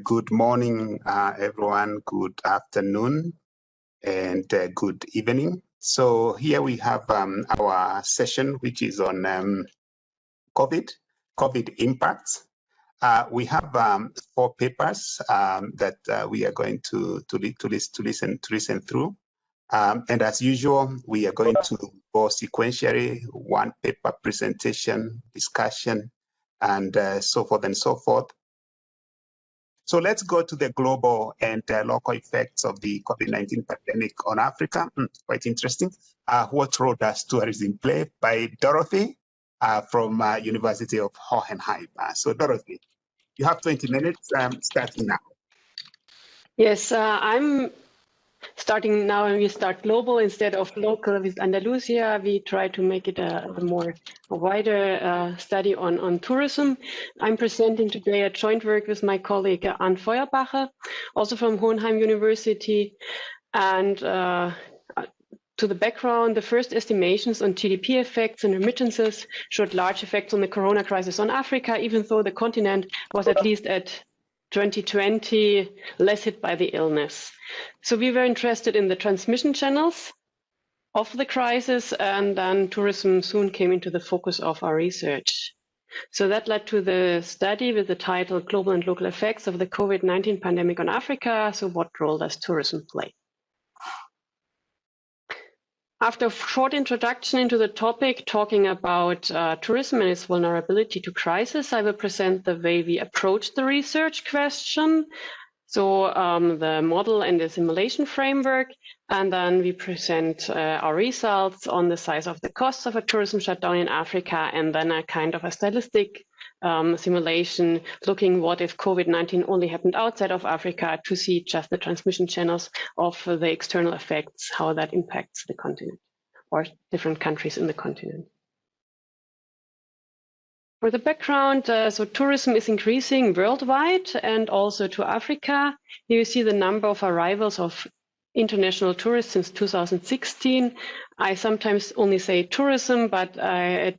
Good morning, everyone. Good afternoon and good evening. So here we have our session, which is on COVID impacts. We have 4 papers that we are going to listen through. And as usual, we are going to go sequentially, 1 paper presentation, discussion, and so forth and so forth. So let's go to the global and local effects of the COVID-19 pandemic on Africa. Quite interesting. What role does tourism play? By Dorothy from University of Hohenheim. So Dorothy, you have 20 minutes starting now. Yes, I'm starting now, and we start global instead of local with Andalusia. We try to make it a wider study on tourism. I'm presenting today a joint work with my colleague Anne Feuerbacher, also from Hohenheim University. And to the background, the first estimations on GDP effects and remittances showed large effects on the corona crisis on Africa, even though the continent was at least at 2020 less hit by the illness. So we were interested in the transmission channels of the crisis, and then tourism soon came into the focus of our research. So that led to the study with the title Global and Local Effects of the COVID-19 Pandemic on Africa. So what role does tourism play? After a short introduction into the topic, talking about tourism and its vulnerability to crisis, I will present the way we approach the research question, so the model and the simulation framework, and then we present our results on the size of the costs of a tourism shutdown in Africa, and then a kind of a stylistic simulation looking what if COVID-19 only happened outside of Africa, to see just the transmission channels of the external effects, how that impacts the continent or different countries in the continent. For the background, so tourism is increasing worldwide and also to Africa. Here you see the number of arrivals of international tourists since 2016. I sometimes only say tourism, but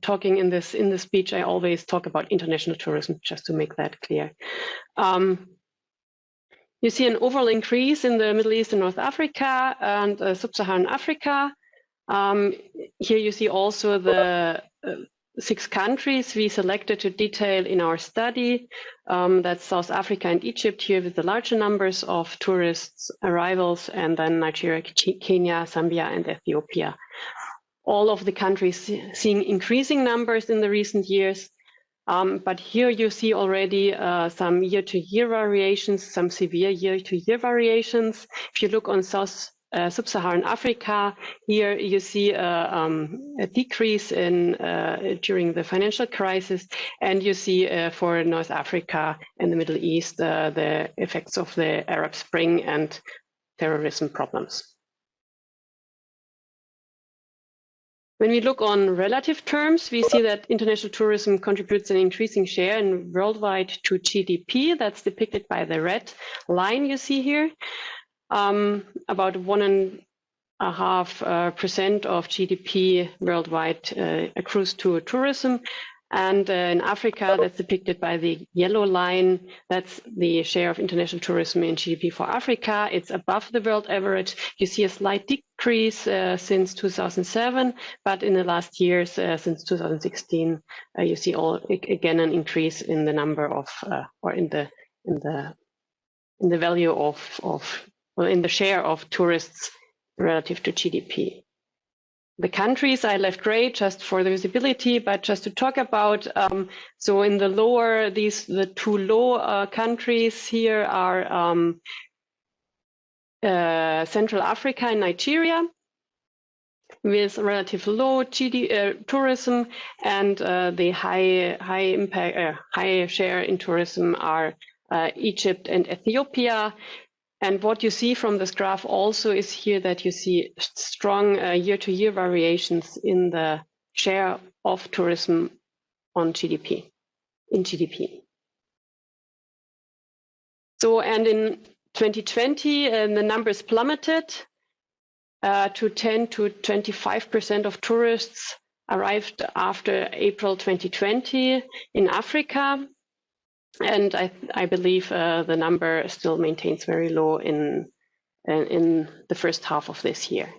talking in this speech, I always talk about international tourism, just to make that clear. You see an overall increase in the Middle East and North Africa and Sub-Saharan Africa. Here you see also the 6 countries we selected to detail in our study. That's South Africa and Egypt here with the larger numbers of tourists arrivals, and then Nigeria, Kenya, Zambia, and Ethiopia. All of the countries seeing increasing numbers in the recent years. But here you see already some year-to-year variations, some severe year-to-year variations. If you look on Sub-Saharan Africa, here you see a decrease in during the financial crisis, and you see for North Africa and the Middle East the effects of the Arab Spring and terrorism problems. When we look on relative terms, we see that international tourism contributes an increasing share in worldwide to GDP. That's depicted by the red line you see here. About 1.5% of GDP worldwide accrues to tourism. And in Africa, that's depicted by the yellow line. That's the share of international tourism in GDP for Africa. It's above the world average. You see a slight decrease since 2007, but in the last years, since 2016, you see again an increase in the number of, or in the value in the share of tourists relative to GDP. The countries I left gray just for the visibility, but just to talk about, so in the lower, the 2 low countries here are Central Africa and Nigeria, with relative low tourism, and the high share in tourism are Egypt and Ethiopia. And what you see from this graph also is here that you see strong year-to-year variations in the share of tourism on GDP, in GDP. So, and in 2020, the numbers plummeted to 10 to 25% of tourists arrived after April 2020 in Africa. And I believe the number still maintains very low in the first half of this year.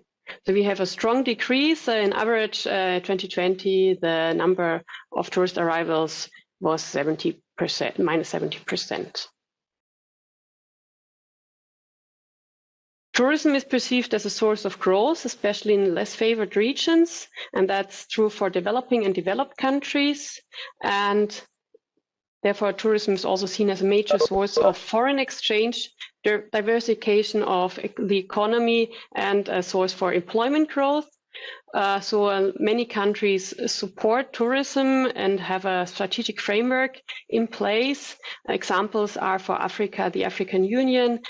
So we have a strong decrease. In average, 2020, the number of tourist arrivals was 70%, minus 70%. Tourism is perceived as a source of growth, especially in less favored regions, and that's true for developing and developed countries. And therefore, tourism is also seen as a major source of foreign exchange, diversification of the economy, and a source for employment growth. So many countries support tourism and have a strategic framework in place. Examples are for Africa, the African Union,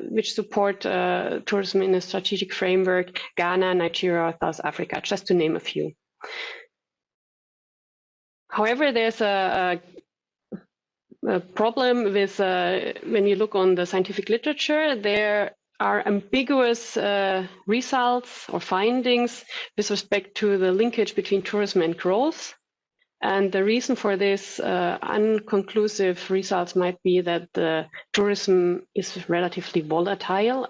which support tourism in a strategic framework, Ghana, Nigeria, South Africa, just to name a few. However, there's a problem with when you look on the scientific literature, there are ambiguous results or findings with respect to the linkage between tourism and growth. And the reason for this unconclusive results might be that the tourism is relatively volatile.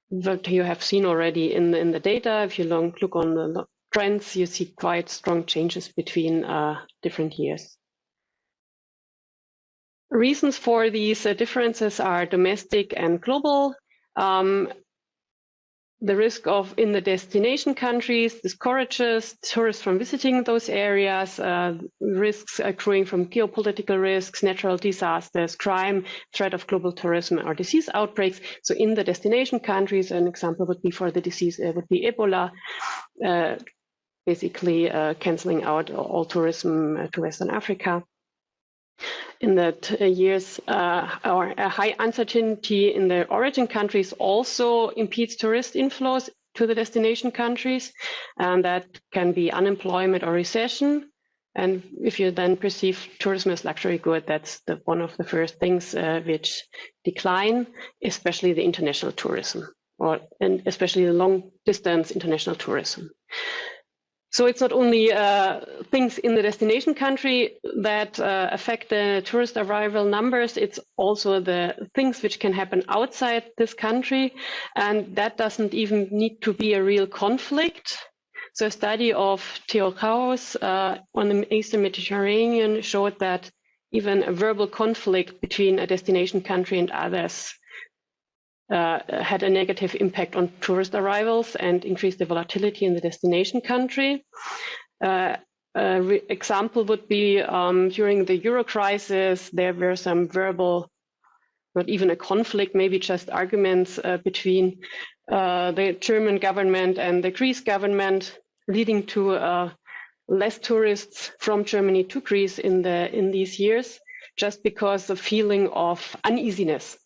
What you have seen already in the data, if you look on the trends, you see quite strong changes between different years. Reasons for these differences are domestic and global. The risk of in the destination countries discourages tourists from visiting those areas, risks accruing from geopolitical risks, natural disasters, crime, threat of global tourism or disease outbreaks. So in the destination countries, an example would be for the disease would be Ebola, basically canceling out all tourism to Western Africa. In that years, or a high uncertainty in the origin countries also impedes tourist inflows to the destination countries, and that can be unemployment or recession. And if you then perceive tourism as luxury good, that's one of the first things which decline, especially the international tourism, and especially the long distance international tourism. So it's not only things in the destination country that affect the tourist arrival numbers, it's also the things which can happen outside this country. And that doesn't even need to be a real conflict. So a study of Theo Chaos on the Eastern Mediterranean showed that even a verbal conflict between a destination country and others had a negative impact on tourist arrivals and increased the volatility in the destination country. Example would be during the Euro crisis, there were some verbal, not even a conflict, maybe just arguments between the German government and the Greece government, leading to less tourists from Germany to Greece in these years, just because the feeling of uneasiness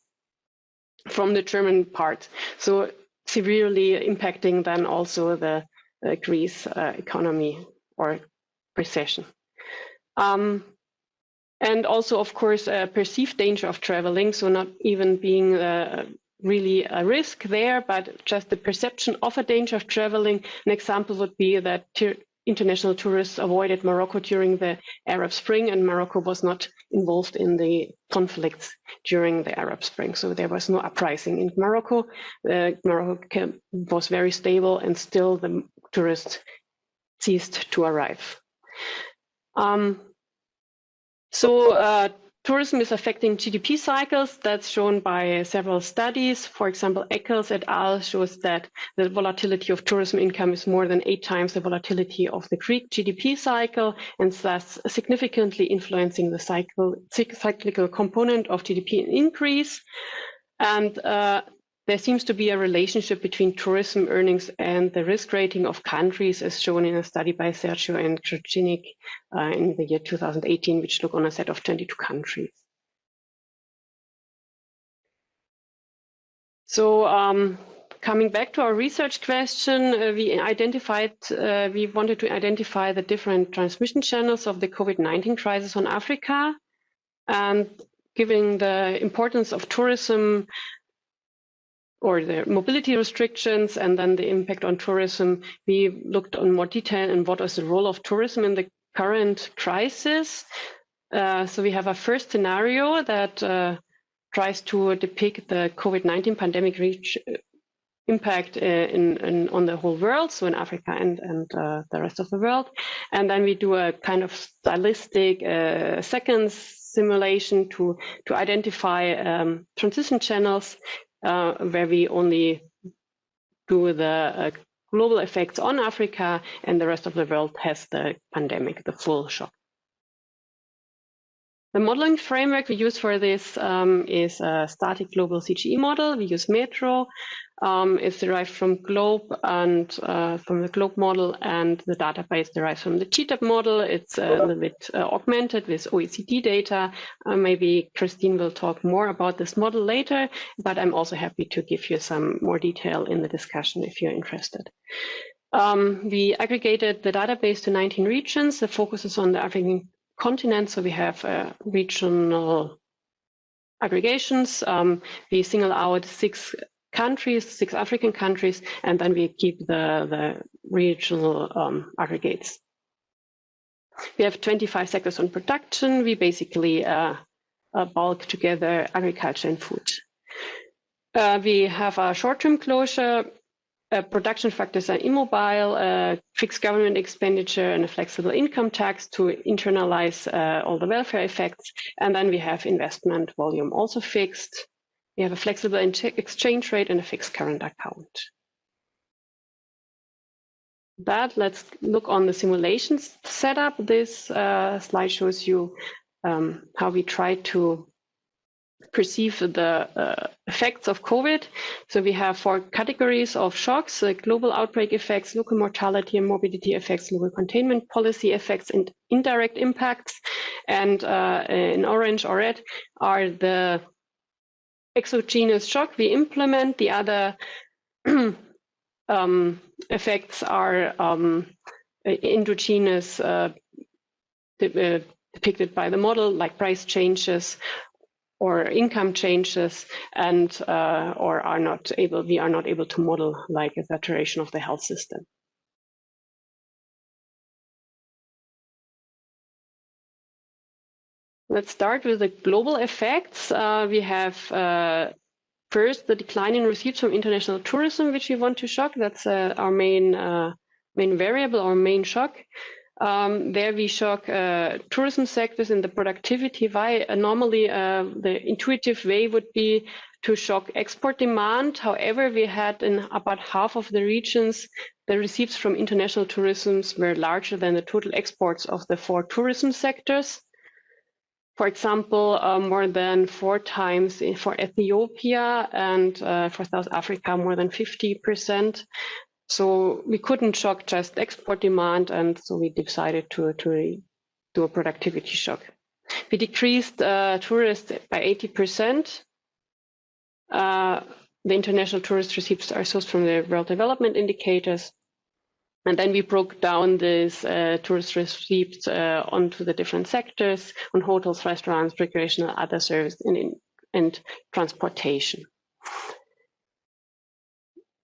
from the German part, so severely impacting then also the Greece economy or recession. And also, of course, a perceived danger of traveling, so not even being really a risk there, but just the perception of a danger of traveling. An example would be that international tourists avoided Morocco during the Arab Spring, and Morocco was not involved in the conflicts during the Arab Spring. So there was no uprising in Morocco. Morocco was very stable, and still the tourists ceased to arrive. Tourism is affecting GDP cycles. That's shown by several studies. For example, Eccles et al. Shows that the volatility of tourism income is more than 8 times the volatility of the Greek GDP cycle, and thus significantly influencing the cyclical component of GDP increase. And there seems to be a relationship between tourism earnings and the risk rating of countries, as shown in a study by Sergio and Krajcik in the year 2018, which looked on a set of 22 countries. So coming back to our research question, we wanted to identify the different transmission channels of the COVID-19 crisis on Africa. And given the importance of tourism, or the mobility restrictions, and then the impact on tourism, we looked on more detail in what was the role of tourism in the current crisis. So we have a first scenario that tries to depict the COVID-19 pandemic impact on the whole world, so in Africa and the rest of the world. And then we do a kind of stylistic second simulation to identify transition channels where we only do the global effects on Africa, and the rest of the world has the pandemic, the full shock. The modeling framework we use for this is a static global CGE model. We use Metro. It's derived from Globe and from the Globe model, and the database derives from the GTAP model. It's a little bit augmented with OECD data. Maybe Christine will talk more about this model later, but I'm also happy to give you some more detail in the discussion if you're interested. We aggregated the database to 19 regions. The focus is on the African continent, so we have regional aggregations. We single out 6 countries, 6 African countries, and then we keep the regional aggregates. We have 25 sectors on production. We basically bulk together agriculture and food. We have a short-term closure. Production factors are immobile, fixed government expenditure, and a flexible income tax to internalize all the welfare effects. And then we have investment volume also fixed. We have a flexible exchange rate and a fixed current account. Let's look on the simulations setup. This slide shows you how we try to perceive the effects of COVID. So we have 4 categories of shocks: global outbreak effects, local mortality and morbidity effects, local containment policy effects, and indirect impacts. And in orange or red are the exogenous shock we implement. The other effects are endogenous, depicted by the model, like price changes or income changes, and we are not able to model, like a saturation of the health system. Let's start with the global effects. We have first the decline in receipts from international tourism, which we want to shock. That's our main variable, our main shock. There we shock tourism sectors in the productivity. Normally, the intuitive way would be to shock export demand. However, we had in about half of the regions, the receipts from international tourism were larger than the total exports of the 4 tourism sectors. For example, more than 4 times for Ethiopia, and for South Africa, more than 50%. So we couldn't shock just export demand, and so we decided to do a productivity shock. We decreased tourists by 80%. The international tourist receipts are sourced from the World Development Indicators. And then we broke down these tourist receipts onto the different sectors, on hotels, restaurants, recreational, other services, and transportation.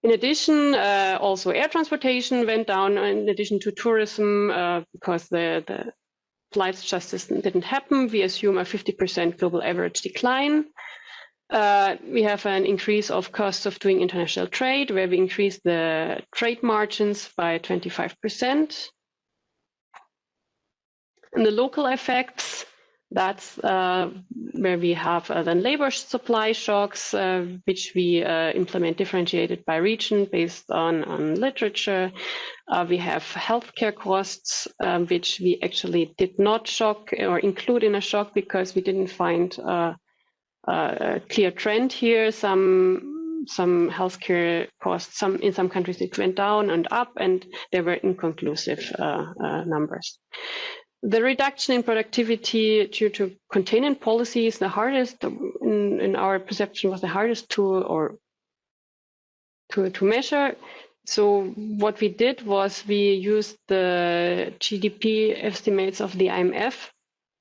In addition, also air transportation went down in addition to tourism because the flights just didn't happen. We assume a 50% global average decline. We have an increase of costs of doing international trade, where we increased the trade margins by 25%. And the local effects, that's where we have then labor supply shocks, which we implement differentiated by region based on literature. We have healthcare costs, which we actually did not shock or include in a shock because we didn't find a clear trend here. Some healthcare costs, in some countries it went down and up, and there were inconclusive numbers. The reduction in productivity due to containment policies, the hardest in our perception was the hardest to measure. So what we did was we used the GDP estimates of the IMF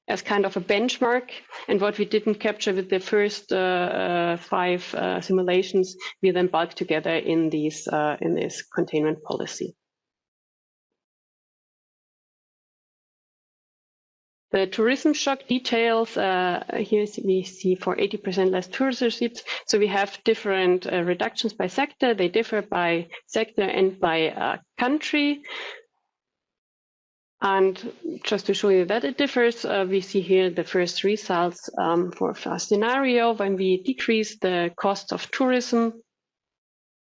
as kind of a benchmark, and what we didn't capture with the first 5 simulations, we then bulked together in this containment policy. The tourism shock details, here we see for 80% less tourist receipts. So we have different reductions by sector. They differ by sector and by country. And just to show you that it differs, we see here the first results for a scenario when we decrease the cost of tourism.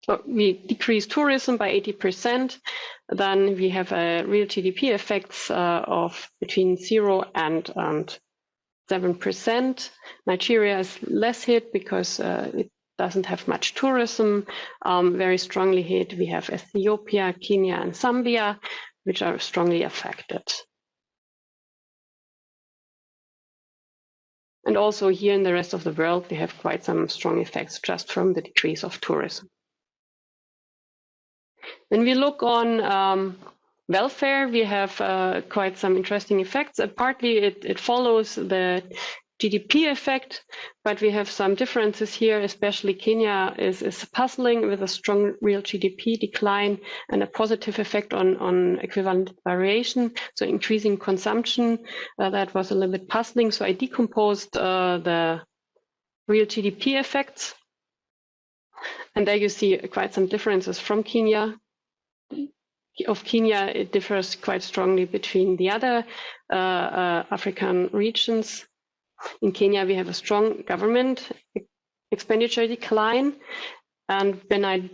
So we decrease tourism by 80%, then we have a real GDP effects of between 0 and 7%. Nigeria is less hit because it doesn't have much tourism. Very strongly hit, we have Ethiopia, Kenya, and Zambia, which are strongly affected. And also here in the rest of the world, we have quite some strong effects just from the decrease of tourism. When we look on welfare, we have quite some interesting effects. Partly it follows the GDP effect, but we have some differences here, especially Kenya is puzzling with a strong real GDP decline and a positive effect on equivalent variation, so increasing consumption. That was a little bit puzzling, so I decomposed the real GDP effects. And there you see quite some differences from Kenya. Of Kenya, it differs quite strongly between the other African regions. In Kenya, we have a strong government expenditure decline. And when I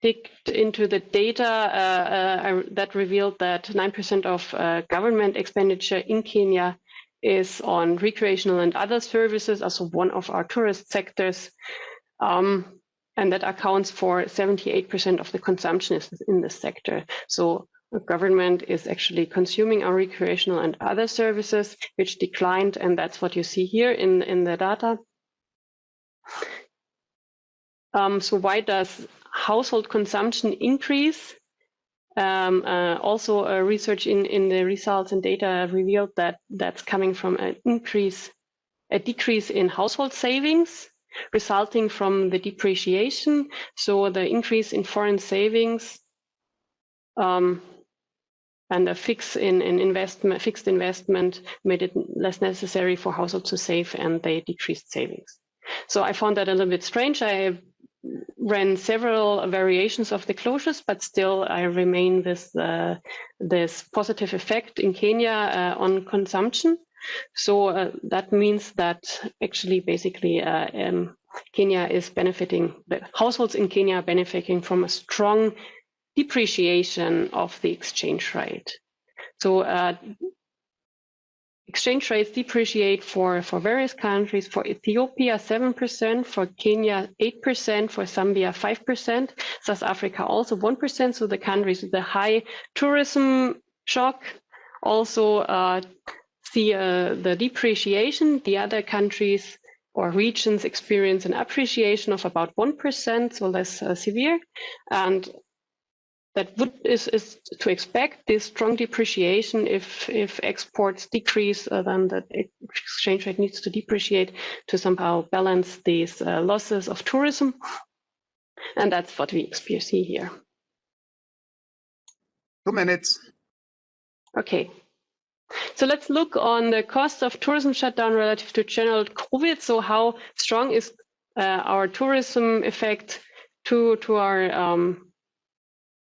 digged into the data, that revealed that 9% of government expenditure in Kenya is on recreational and other services, also one of our tourist sectors. And that accounts for 78% of the consumption in this sector. So the government is actually consuming our recreational and other services, which declined, and that's what you see here in the data. So why does household consumption increase? Also, research in the results and data revealed that that's coming from a decrease in household savings, resulting from the depreciation. So the increase in foreign savings and a fixed investment made it less necessary for households to save, and they decreased savings. So I found that a little bit strange. I ran several variations of the closures, but still I remain with this positive effect in Kenya on consumption. So that means that actually basically Kenya is benefiting, the households in Kenya are benefiting from a strong depreciation of the exchange rate. So exchange rates depreciate for various countries. For Ethiopia, 7%, for Kenya, 8%, for Zambia, 5%, South Africa also 1%. So the countries with the high tourism shock also see the depreciation. The other countries or regions experience an appreciation of about 1%, so less severe. And that is to expect this strong depreciation. If exports decrease, then the exchange rate needs to depreciate to somehow balance these losses of tourism. And that's what we see here. 2 minutes. Okay. So let's look on the cost of tourism shutdown relative to general COVID. So how strong is our tourism effect to our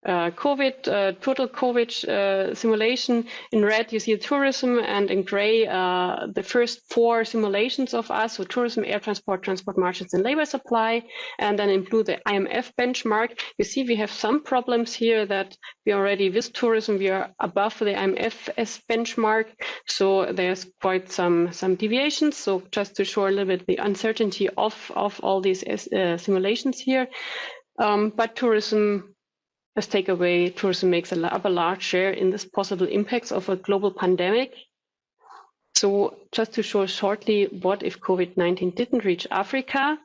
total COVID simulation? In red, you see tourism, and in gray, the first 4 simulations of us, so tourism, air transport, transport margins, and labor supply. And then in blue, the IMF benchmark. You see we have some problems here that we already, with tourism, we are above the IMF's benchmark. So there's quite some deviations. So just to show a little bit the uncertainty of all these simulations here. But tourism, as takeaway, tourism makes a large share in this possible impacts of a global pandemic. So just to show shortly, what if COVID-19 didn't reach Africa?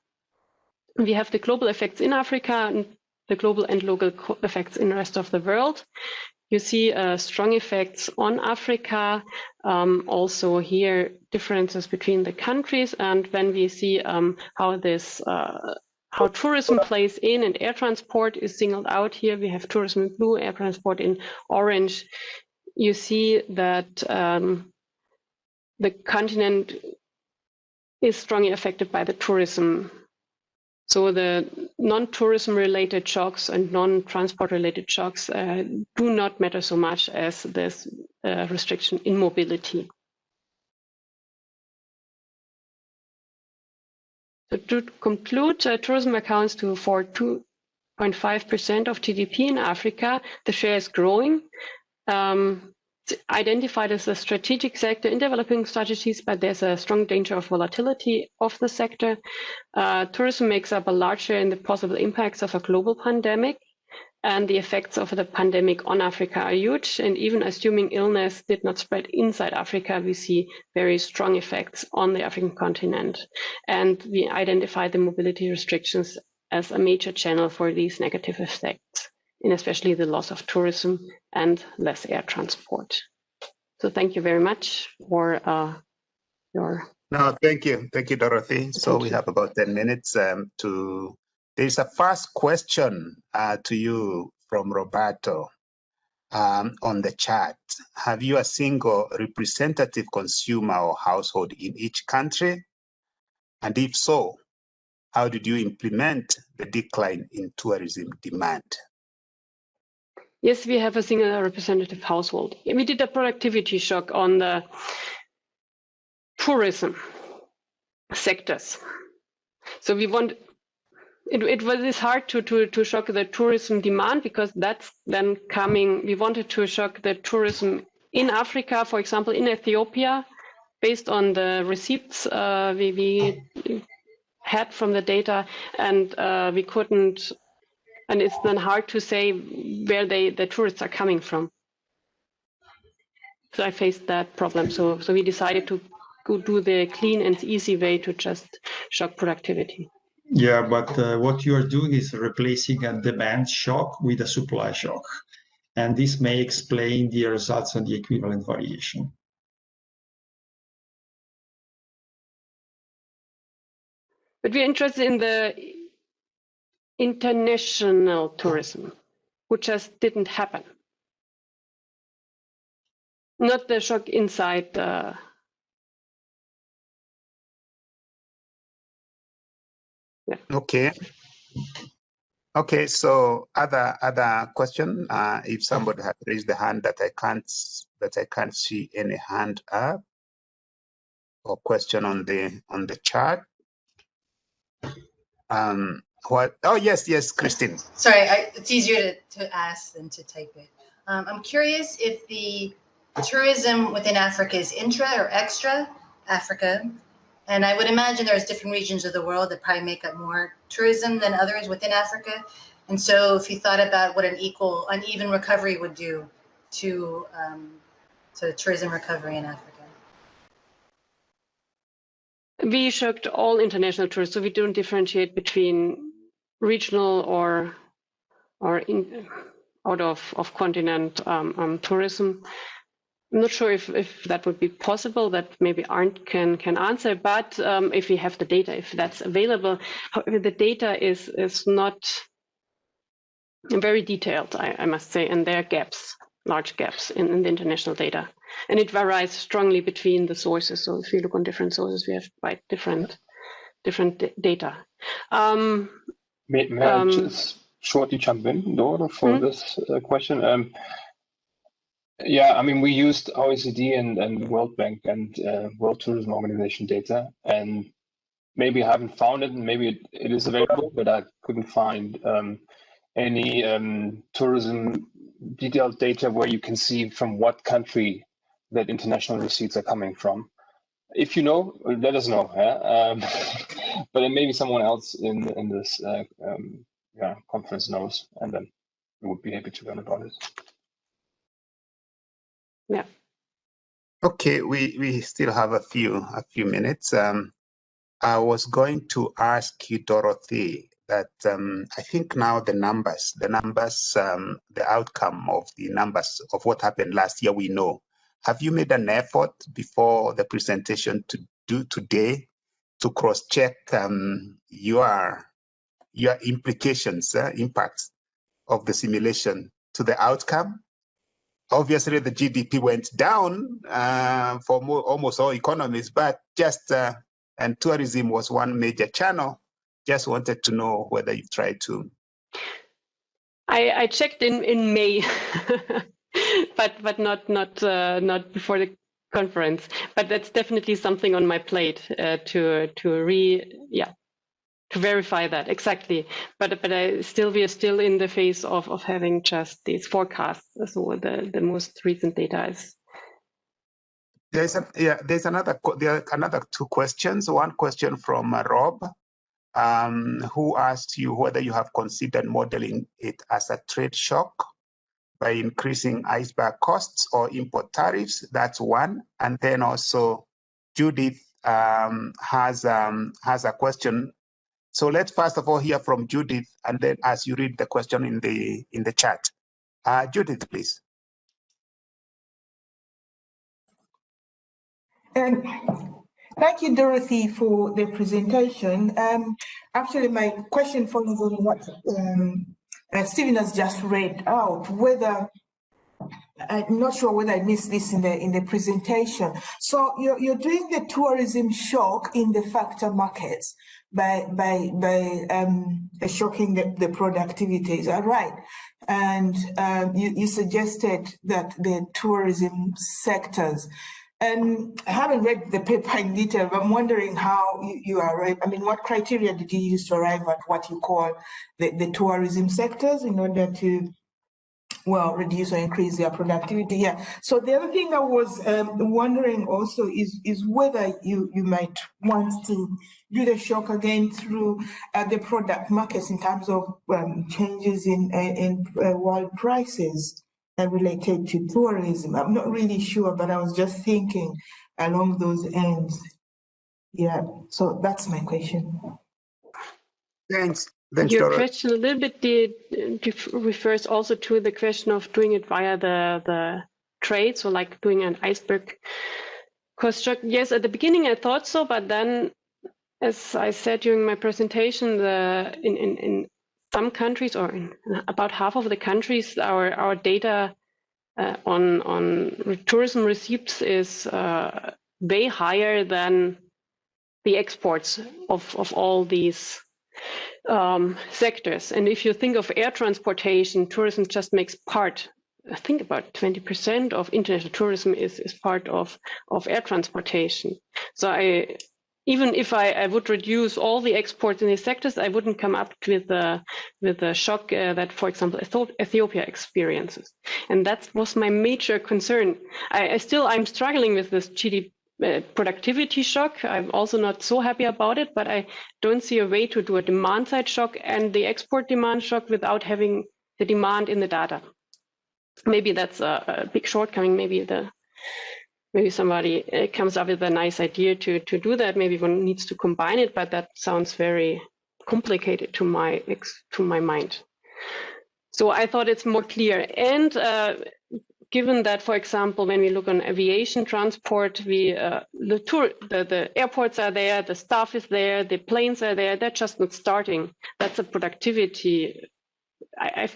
We have the global effects in Africa and the global and local effects in the rest of the world. You see strong effects on Africa. Also here, differences between the countries. And when we see how tourism plays in, and air transport is singled out here. We have tourism in blue, air transport in orange. You see that the continent is strongly affected by the tourism. So the non-tourism related shocks and non-transport related shocks do not matter so much as this restriction in mobility. So to conclude, tourism accounts for 2.5% of GDP in Africa. The share is growing. It's identified as a strategic sector in developing strategies, but there's a strong danger of volatility of the sector. Tourism makes up a large share in the possible impacts of a global pandemic, and the effects of the pandemic on Africa are huge. And even assuming illness did not spread inside Africa, we see very strong effects on the African continent. And we identify the mobility restrictions as a major channel for these negative effects, in especially the loss of tourism and less air transport. So thank you very much for your... No, thank you, Dorothy. So we have about 10 minutes to... There's a first question to you from Roberto on the chat. Have you a single representative consumer or household in each country? And if so, how did you implement the decline in tourism demand? Yes, we have a single representative household. We did a productivity shock on the tourism sectors. So we want... It was hard to shock the tourism demand because that's then coming. We wanted to shock the tourism in Africa, for example, in Ethiopia, based on the receipts we had from the data, and we couldn't. And it's then hard to say where the tourists are coming from. So I faced that problem. So we decided to go do the clean and easy way to just shock productivity. Yeah, but what you are doing is replacing a demand shock with a supply shock. And this may explain the results on the equivalent variation. But we're interested in the international tourism, which just didn't happen. Not the shock inside the... Yeah. Okay, so other question. If somebody had raised the hand that I can't see any hand up, or question on the chat. What? Oh yes, Christine. Sorry, it's easier to ask than to type it. I'm curious if the tourism within Africa is intra or extra Africa. And I would imagine there's different regions of the world that probably make up more tourism than others within Africa. And so if you thought about what an uneven recovery would do to tourism recovery in Africa. We shocked all international tourists, so we don't differentiate between regional or out of continent tourism. I'm not sure if that would be possible. That maybe Arndt can answer. But if we have the data, if that's available, however, the data is not very detailed, I must say, and there are gaps, large gaps in the international data, and it varies strongly between the sources. So if you look on different sources, we have quite different data. May I just shortly jump in, Dora, for this question? Yeah, I mean, we used OECD and World Bank and World Tourism Organization data, and maybe I haven't found it, and maybe it is available, but I couldn't find any tourism detailed data where you can see from what country that international receipts are coming from. If you know, let us know. Yeah? But then maybe someone else in this conference knows, and then we would be happy to learn about it. Yeah. Okay, we still have a few minutes. I was going to ask you, Dorothy, that I think now the numbers, the outcome of the numbers of what happened last year, we know. Have you made an effort before the presentation to do today to cross-check your implications, impacts of the simulation to the outcome? obviously the GDP went down for almost all economies, but just, and tourism was one major channel. Just wanted to know whether you tried to. I checked in May, but not before the conference. But that's definitely something on my plate to verify that exactly. But we are still in the phase of having just these forecasts. So the most recent data is. There are another two questions. One question from Rob, who asked you whether you have considered modeling it as a trade shock by increasing iceberg costs or import tariffs. That's one. And then also Judith has a question. So let's first of all hear from Judith, and then as you read the question in the chat. Judith, please. Thank you, Dorothy, for the presentation. Actually, my question follows on what Stephen has just read out. Whether I'm not sure whether I missed this in the presentation. So you're doing the tourism shock in the factor markets by shocking the productivity. Is that right? And you suggested that the tourism sectors. And I haven't read the paper in detail, but I'm wondering how you arrive. I mean, what criteria did you use to arrive at what you call the tourism sectors in order to, well, reduce or increase their productivity? Yeah. So the other thing I was wondering also is whether you might want to do the shock again through the product markets in terms of changes in world prices related to tourism. I'm not really sure, but I was just thinking along those ends. Yeah, so that's my question. Thanks, Your Dora. question a little bit refers also to the question of doing it via the trade, so like doing an iceberg construct. Yes, at the beginning I thought so, but then, as I said during my presentation, in some countries, or in about half of the countries, our data on tourism receipts is way higher than the exports of all these sectors. And if you think of air transportation, tourism just makes part. I think about 20% of international tourism is part of air transportation. So even if I would reduce all the exports in these sectors, I wouldn't come up with the shock that, for example, Ethiopia experiences. And that was my major concern. I'm struggling with this GDP productivity shock. I'm also not so happy about it, but I don't see a way to do a demand side shock and the export demand shock without having the demand in the data. Maybe that's a big shortcoming. Maybe somebody comes up with a nice idea to do that. Maybe one needs to combine it, but that sounds very complicated to my mind. So I thought it's more clear. And given that, for example, when we look on aviation transport, the airports are there, the staff is there, the planes are there. They're just not starting. That's a productivity. I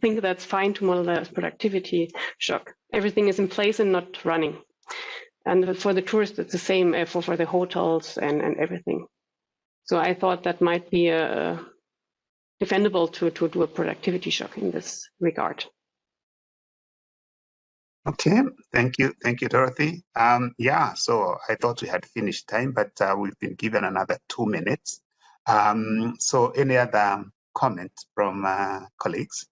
think that's fine to model that as productivity shock. Everything is in place and not running. And for the tourists, it's the same for the hotels and everything. So I thought that might be defendable to do a productivity shock in this regard. Okay, thank you, Dorothy. Yeah, so I thought we had finished time, but we've been given another 2 minutes. So any other comments from colleagues?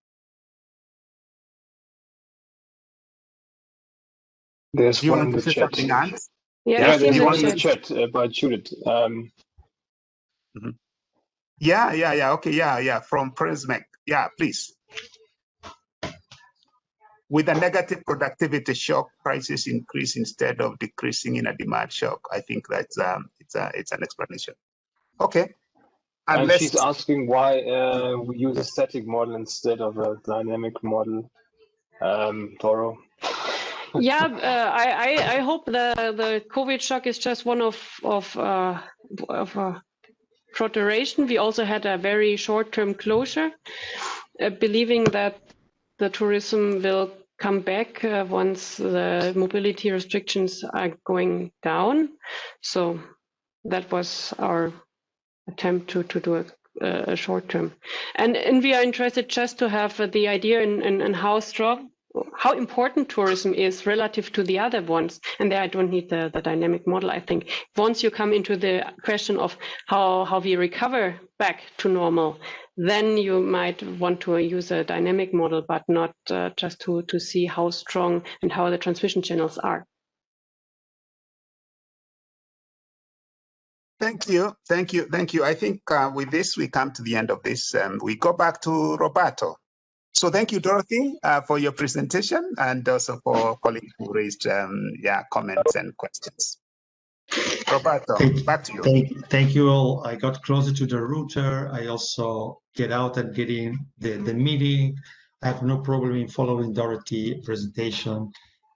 There's Do you one want in to the say chat. something, Hans? Yeah, there's one in the chat. chat by Judith. Yeah. Okay, yeah. From Prismec. Yeah, please. With a negative productivity shock, prices increase instead of decreasing in a demand shock. I think that's it's an explanation. Okay. And she's asking why we use a static model instead of a dynamic model. Toro. Yeah, I hope the COVID shock is just one of short duration. We also had a very short-term closure, believing that the tourism will come back once the mobility restrictions are going down. So that was our attempt to do a short term. And we are interested just to have the idea in how strong, how important tourism is relative to the other ones. And there I don't need the dynamic model, I think. Once you come into the question of how we recover back to normal, then you might want to use a dynamic model, but not just to see how strong and how the transmission channels are. Thank you. I think with this, we come to the end of this. We go back to Roberto. So thank you, Dorothy, for your presentation and also for colleagues who raised comments and questions. Roberto, back to you. Thank you all. I got closer to the router. I also get out and get in the meeting. I have no problem in following Dorothy's presentation.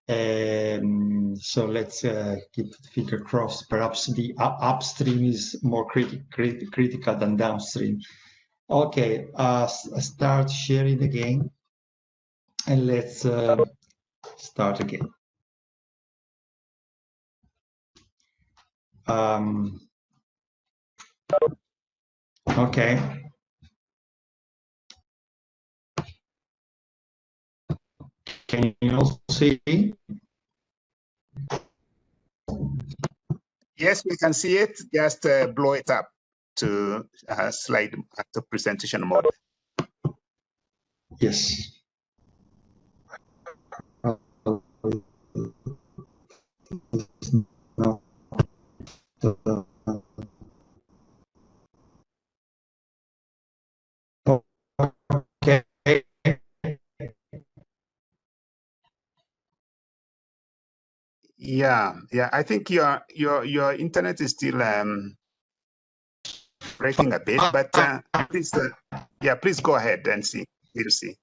So let's keep the finger crossed. Perhaps the upstream is more critical than downstream. Okay, start sharing again. And let's start again. Okay. Can you all see? Yes, we can see it. Just blow it up to slide to presentation mode. Yes. No. Okay. Yeah. I think your internet is still breaking a bit, but please, please go ahead and see. We'll see.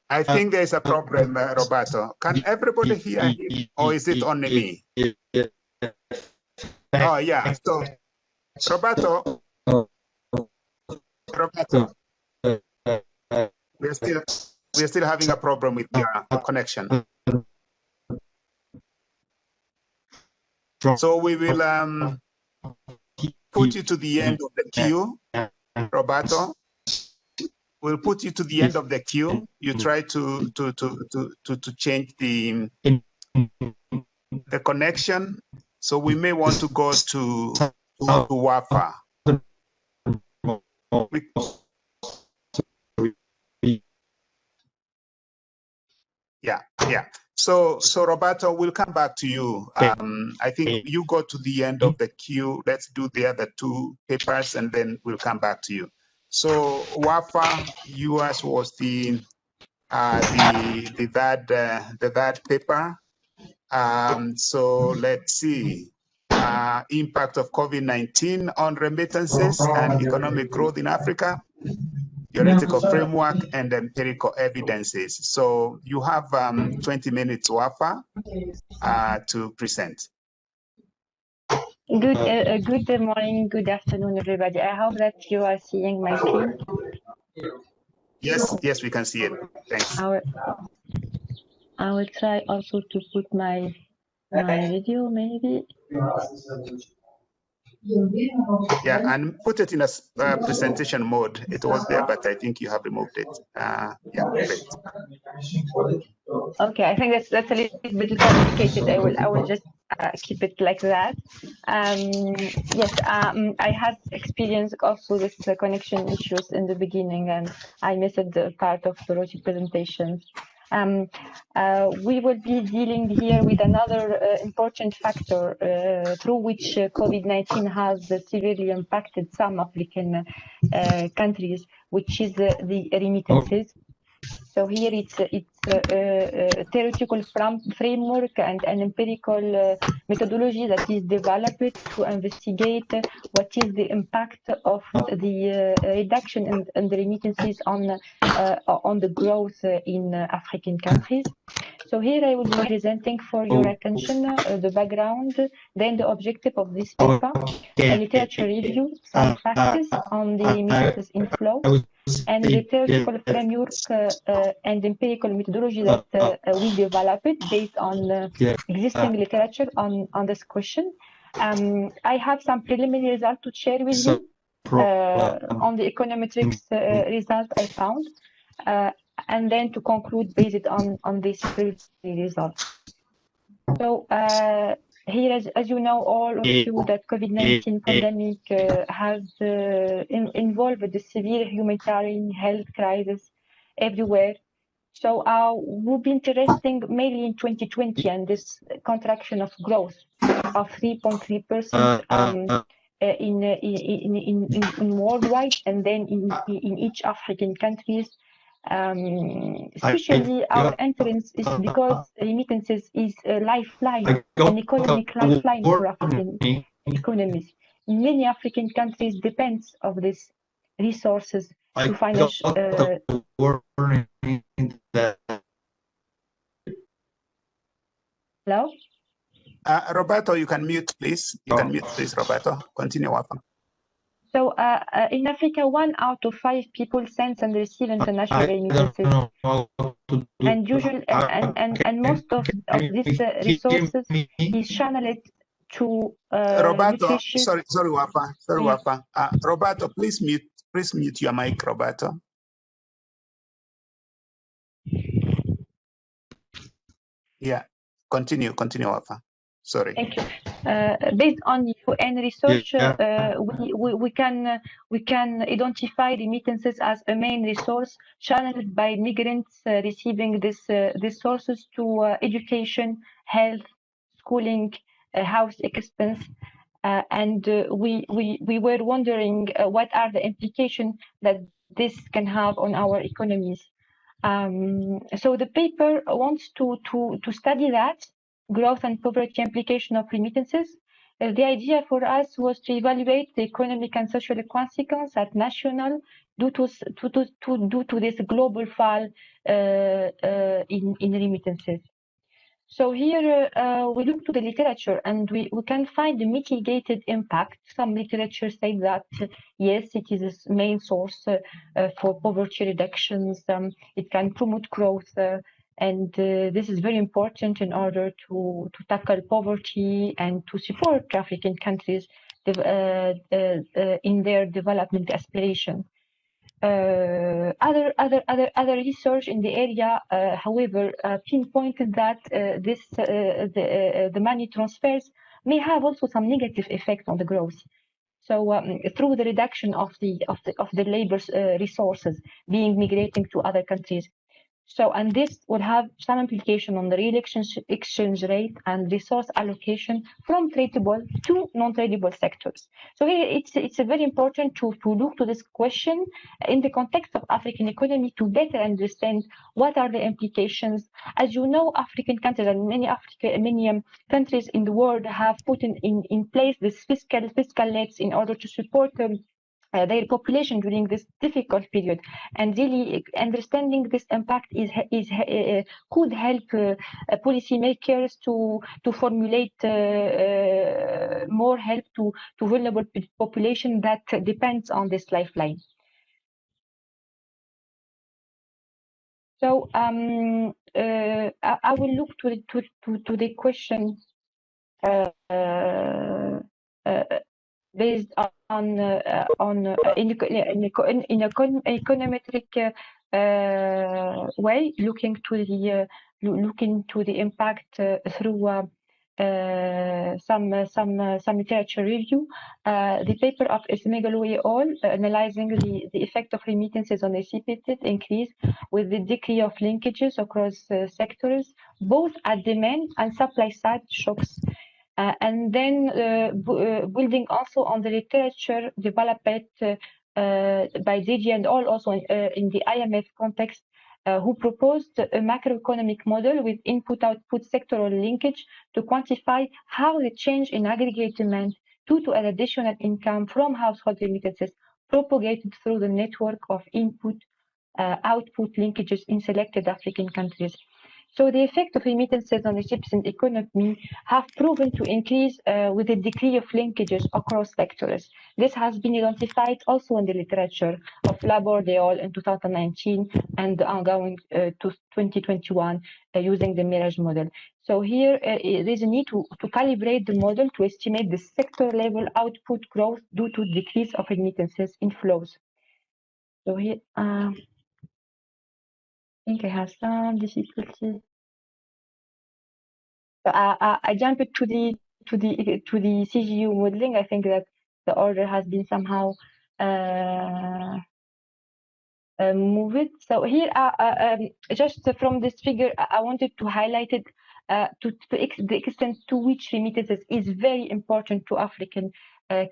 I think there's a problem, Roberto. Can everybody hear him, or is it only me? Oh yeah. So, Roberto, we're still having a problem with your connection. So we will put you to the end of the queue, Roberto. We'll put you to the end of the queue. You try to change the connection. So we may want to go to WAFA. Yeah. So Roberto, we'll come back to you. I think you go to the end of the queue. Let's do the other two papers, and then we'll come back to you. So WAFA US was the third paper. So let's see. Impact of COVID-19 on remittances and economic growth in Africa, theoretical framework and empirical evidences. So you have 20 minutes, WAFA, to present. Good morning, good afternoon, everybody. I hope that you are seeing my screen. Yes, we can see it. Thanks. I will try also to put my video, maybe. Yeah, and put it in a presentation mode. It was there, but I think you have removed it. Yeah, great. Okay, I think that's a little bit complicated. I will just keep it like that. Yes, I had experienced also this connection issues in the beginning, and I missed the part of the Dorothy presentation. We will be dealing here with another important factor through which COVID-19 has severely impacted some African countries, which is the remittances. So here it's a theoretical framework and an empirical methodology that is developed to investigate what is the impact of the reduction in the remittances on the growth in African countries. So here I will be presenting for your attention the background, then the objective of this paper, a literature review, some facts on the remittances inflow, and the theoretical framework and empirical methodology that we developed based on existing literature on this question. I have some preliminary results to share with you on the econometrics result I found, and then to conclude based on these preliminary results. So here, as you know, all of you, that COVID-19 pandemic has involved the severe humanitarian health crisis everywhere. So we'll be interesting mainly in 2020 and this contraction of growth of 3.3% in worldwide, and then in each African countries. Especially our entrance is because remittances is a lifeline, an economic lifeline for African economies. Many African countries depends of these resources to finance. Hello? Roberto, you can mute, please. You can mute, please, Roberto. Continue, Wafa. So in Africa, 1 out of 5 people send and receive international remittances, and usually, and most of these resources is channeled to Roberto. nutritious. Sorry, Wafa. Sorry, Yes. Wafa. Roberto, please mute your mic, Roberto. Yeah, continue, Wafa. Sorry. Thank you. Based on UN research, we can identify remittances as a main resource channeled by migrants receiving these sources to education, health, schooling, house expense, and we were wondering what are the implications that this can have on our economies. So the paper wants to study that growth and poverty implication of remittances. The idea for us was to evaluate the economic and social consequences at national due to this global fall in remittances. So here we look to the literature and we can find the mitigated impact. Some literature say that yes, it is a main source for poverty reductions. It can promote growth, and this is very important in order to tackle poverty and to support African countries in their development aspiration. Other research in the area, however, pinpointed that the money transfers may have also some negative effect on the growth. So through the reduction of the labor resources being migrating to other countries. So, and this would have some implication on the real exchange rate and resource allocation from tradable to non-tradable sectors. So here it's very important to look to this question in the context of African economy to better understand what are the implications. As you know, African countries and many countries in the world have put in place this fiscal nets in order to support their population during this difficult period, and really understanding this impact could help policymakers to formulate more help to vulnerable population that depends on this lifeline. So I will look to the question based on econometric way, looking to the impact through some literature review. The paper of Esmegalo et al. Analyzing the effect of remittances on the CPT increase with the degree of linkages across sectors, both at demand and supply side shocks. And then building also on the literature developed by DG and all also in the IMF context, who proposed a macroeconomic model with input-output sectoral linkage to quantify how the change in aggregate demand due to an additional income from household remittances propagated through the network of input-output linkages in selected African countries. So the effect of remittances on the Egyptian economy have proven to increase with the degree of linkages across sectors. This has been identified also in the literature of Laborde in 2019 and ongoing to 2021 using the Mirage model. So here there is a need to calibrate the model to estimate the sector level output growth due to decrease of remittances inflows. So here, I think I have some difficulty. I jumped to the CGU modeling. I think that the order has been somehow moved. So here, just from this figure, I wanted to highlight it to the extent to which remittances is very important to African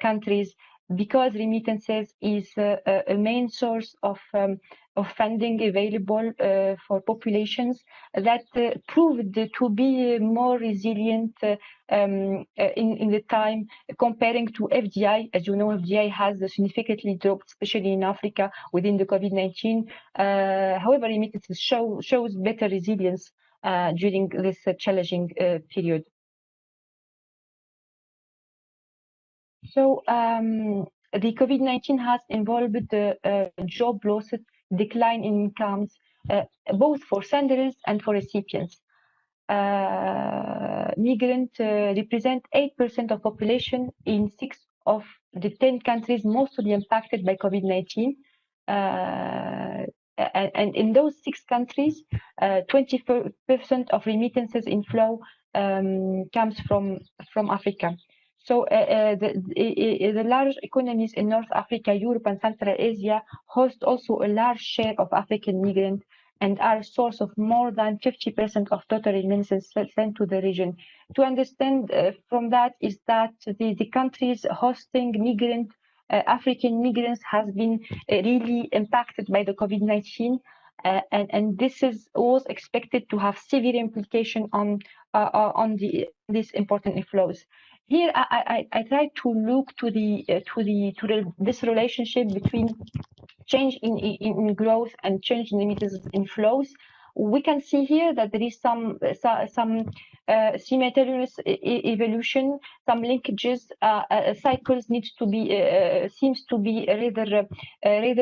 countries, because remittances is a main source of funding available for populations that proved to be more resilient in the time comparing to FDI. As you know, FDI has significantly dropped, especially in Africa within the COVID-19. However, remittances shows better resilience during this challenging period. So the COVID-19 has involved the job losses, decline in incomes, both for senders and for recipients. Migrants represent 8% of population in 6 of the 10 countries mostly impacted by COVID-19. And in those 6 countries, 20% of remittances inflow comes from Africa. So the large economies in North Africa, Europe, and Central Asia host also a large share of African migrants and are a source of more than 50% of total remittances sent to the region. To understand from that is that the countries hosting African migrants has been really impacted by the COVID-19, and this was expected to have severe implication on these important inflows. Here, I try to look to this relationship between change in growth and change in remittances inflows. We can see here that there is some simultaneous evolution, some linkages, cycles needs to be seems to be rather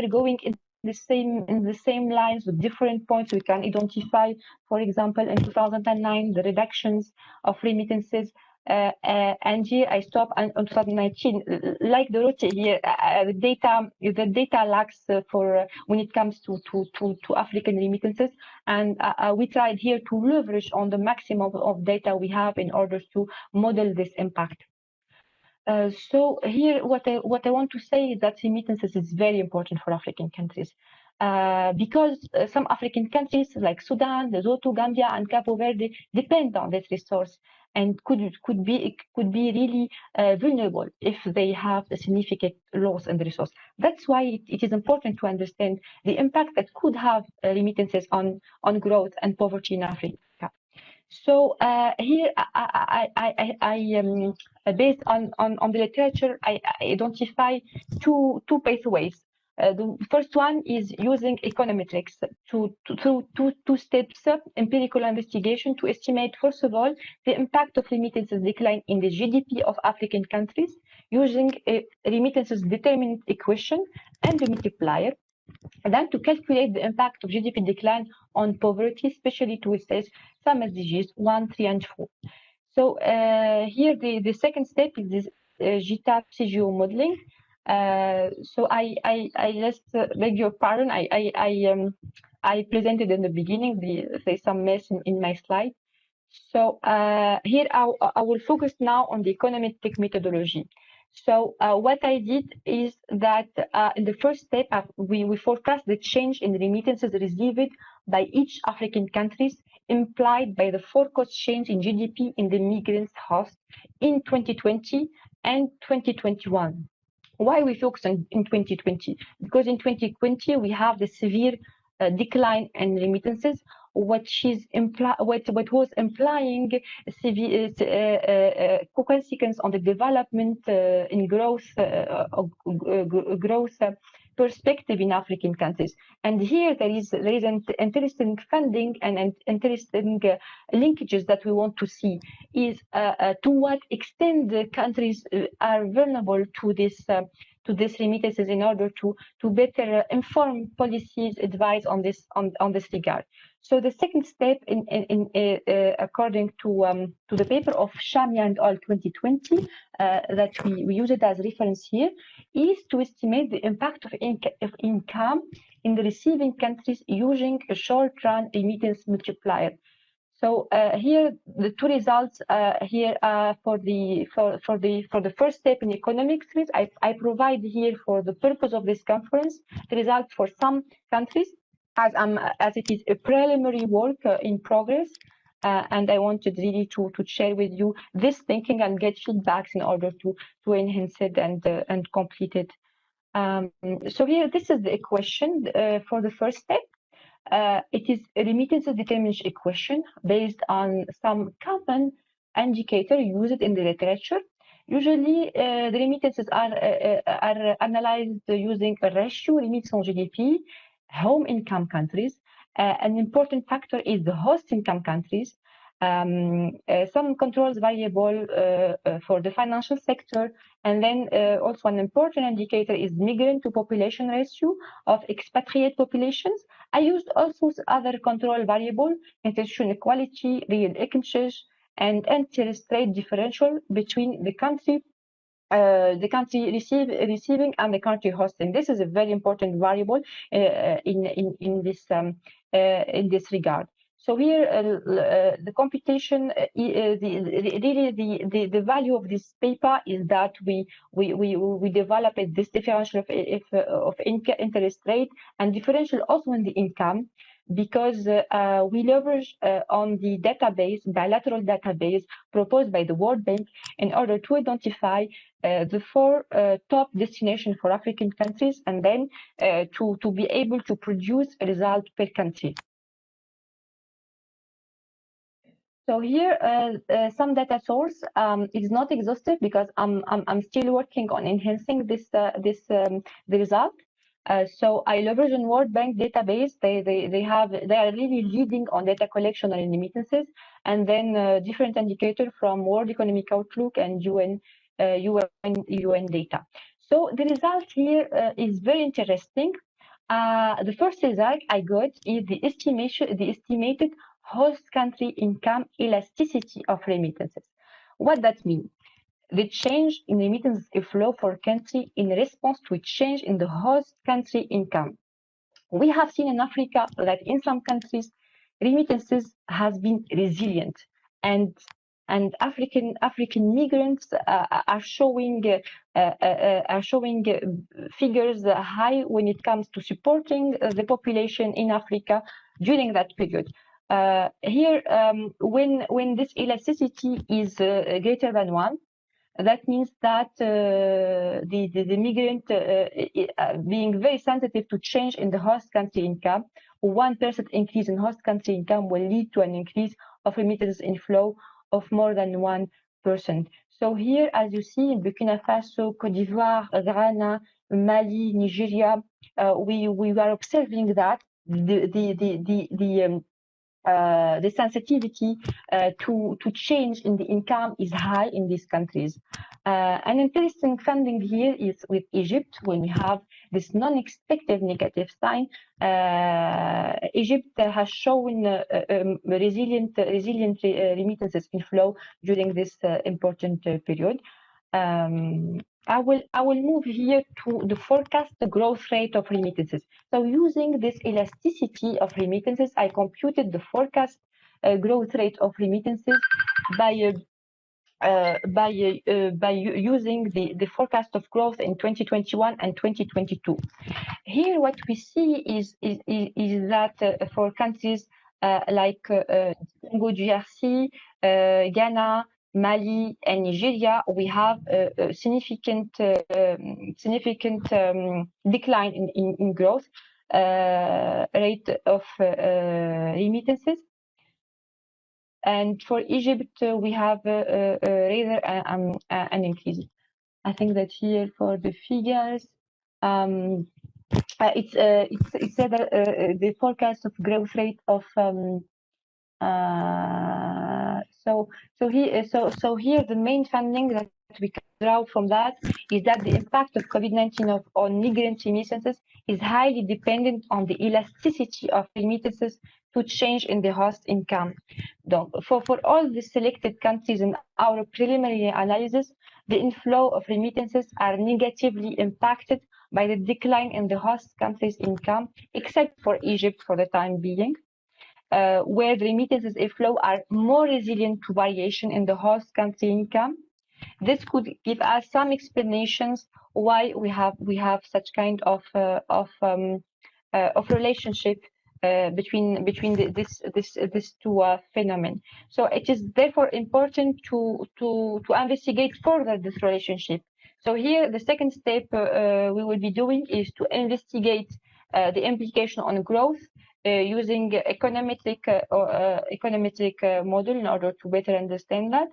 going in the same lines with different points. We can identify, for example, in 2009 the reductions of remittances. And here I stop on 2019. Like Dorothy here, the data lacks for when it comes to African remittances, and we tried here to leverage on the maximum of data we have in order to model this impact. So here, what I want to say is that remittances is very important for African countries. Because some African countries like Sudan, Lesotho, Gambia, and Cabo Verde depend on this resource and could be really vulnerable if they have a significant loss in the resource. That's why it is important to understand the impact that could have remittances on growth and poverty in Africa. So here, I based on the literature, I identify two pathways. The first one is using econometrics through two steps, empirical investigation to estimate, first of all, the impact of remittances decline in the GDP of African countries using a remittances determinant equation and the multiplier. And then to calculate the impact of GDP decline on poverty, especially to assess some SDGs 1, 3, and 4. So here the second step is this GTAP CGO modeling. So I just beg your pardon. I presented in the beginning. There's some mess in my slide. So here I will focus now on the econometric methodology. So what I did is that in the first step, we forecast the change in remittances received by each African countries implied by the forecast change in GDP in the migrants host in 2020 and 2021. Why we focus in 2020? Because in 2020 we have the severe decline in remittances, what was implying consequence on the development in growth perspective in African countries. And here there is an interesting funding and interesting linkages that we want to see is to what extent the countries are vulnerable to this remittances in order to better inform policies advice on this regard. So the second step according to the paper of Shamia and al. 2020 that we use it as reference here is to estimate the impact of income in the receiving countries using a short-run remittance multiplier. So here the two results here for the first step in economics. I provide here for the purpose of this conference the result for some countries as it is a preliminary work in progress, and I wanted really to share with you this thinking and get feedbacks in order to enhance it and complete it. So here this is the equation for the first step. It is a remittances determination equation based on some common indicator used in the literature. Usually, the remittances are analyzed using a ratio remittance on GDP, home income countries. An important factor is the host income countries. Some controls variable for the financial sector, and then also an important indicator is migrant to population ratio of expatriate populations. I used also other control variable, institutional equality, real exchange, and interest rate differential between the country receiving and the country hosting. This is a very important variable in this regard. So here, the computation, the value of this paper is that we developed this differential of interest rate and differential also in the income, because we leverage on the bilateral database proposed by the World Bank in order to identify the 4 top destinations for African countries, and then to be able to produce a result per country. So here, some data source is not exhaustive because I'm still working on enhancing the result. So I leverage on World Bank database. They are really leading on data collection and remittances, and then different indicators from World Economic Outlook and UN data. So the result here is very interesting. The first result I got is the estimated host country income elasticity of remittances. What that means? The change in remittance flow for a country in response to a change in the host country income. We have seen in Africa that in some countries, remittances has been resilient, and African migrants are showing figures high when it comes to supporting the population in Africa during that period. Here, when this elasticity is greater than 1, that means that the migrant being very sensitive to change in the host country income, 1% increase in host country income will lead to an increase of remittances inflow of more than 1%. So here, as you see, in Burkina Faso, Côte d'Ivoire, Ghana, Mali, Nigeria, we are observing that the sensitivity to change in the income is high in these countries. An interesting finding here is with Egypt, when we have this non-expected negative sign. Egypt has shown resilient remittances inflow during this important period. I will move here to the forecast growth rate of remittances. So using this elasticity of remittances, I computed the forecast growth rate of remittances by using the forecast of growth in 2021 and 2022. Here, what we see is that for countries like Congo DRC, Ghana, Mali, and Nigeria, we have a significant decline in growth. rate of remittances. And for Egypt, we have rather an increase. I think that here for the figures, it's said that the forecast of growth rate of so here the main finding that we can draw from that is that the impact of COVID-19 on migrant remittances is highly dependent on the elasticity of remittances to change in the host income. For all the selected countries in our preliminary analysis, the inflow of remittances are negatively impacted by the decline in the host country's income, except for Egypt for the time being. Where the remittances inflow are more resilient to variation in the host country income. This could give us some explanations why we have such kind of relationship between these two phenomena. So it is therefore important to investigate further this relationship. So here the second step we will be doing is to investigate the implication on growth using econometric model in order to better understand that,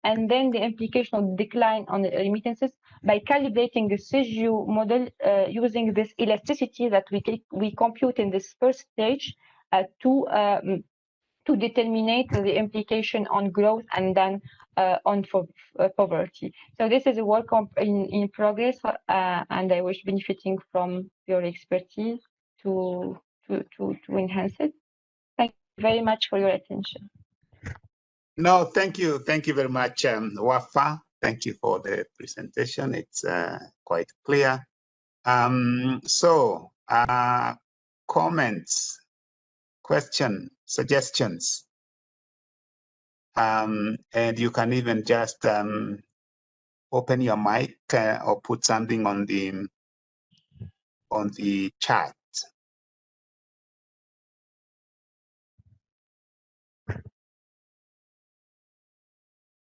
and then the implication of decline on the remittances by calibrating the CGU model using this elasticity that we compute in this first stage to determine the implication on growth and then on poverty. So this is a work in progress, and I was benefiting from your expertise to enhance it. Thank you very much for your attention. No, thank you. Thank you very much, Wafa. Thank you for the presentation. It's quite clear. Comments, questions, suggestions, and you can even just open your mic or put something on the chat.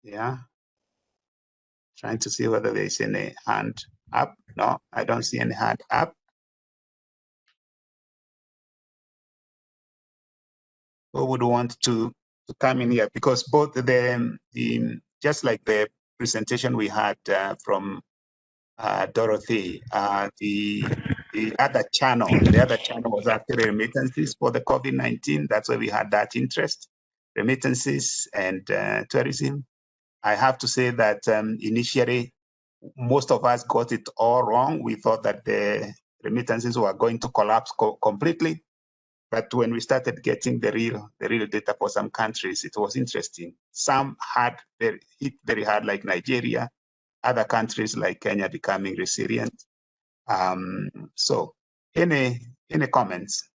Yeah. Trying to see whether there's any hand up. No, I don't see any hand up. Who would want to come in here? Because both just like the presentation we had from Dorothy, the other channel was actually remittances for the COVID-19. That's why we had that interest, remittances and tourism. I have to say that initially, most of us got it all wrong. We thought that the remittances were going to collapse completely. But when we started getting the real data for some countries, it was interesting. Some had hit very hard, like Nigeria. Other countries like Kenya becoming resilient. So, any comments?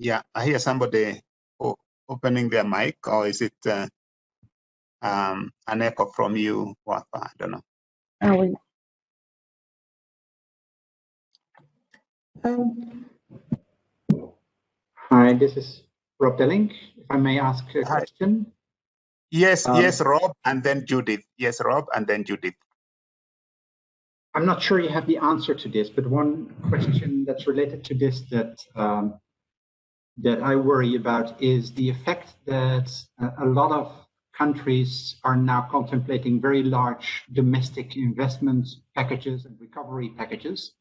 Yeah, I hear somebody opening their mic, or is it an echo from you, Wafa? I don't know. Hi, this is Rob Delling. If I may ask a question. Yes, yes, Rob, and then Judith. Yes, Rob, and then Judith. I'm not sure you have the answer to this, but one question that's related to this that I worry about is the effect that a lot of countries are now contemplating very large domestic investment packages and recovery packages.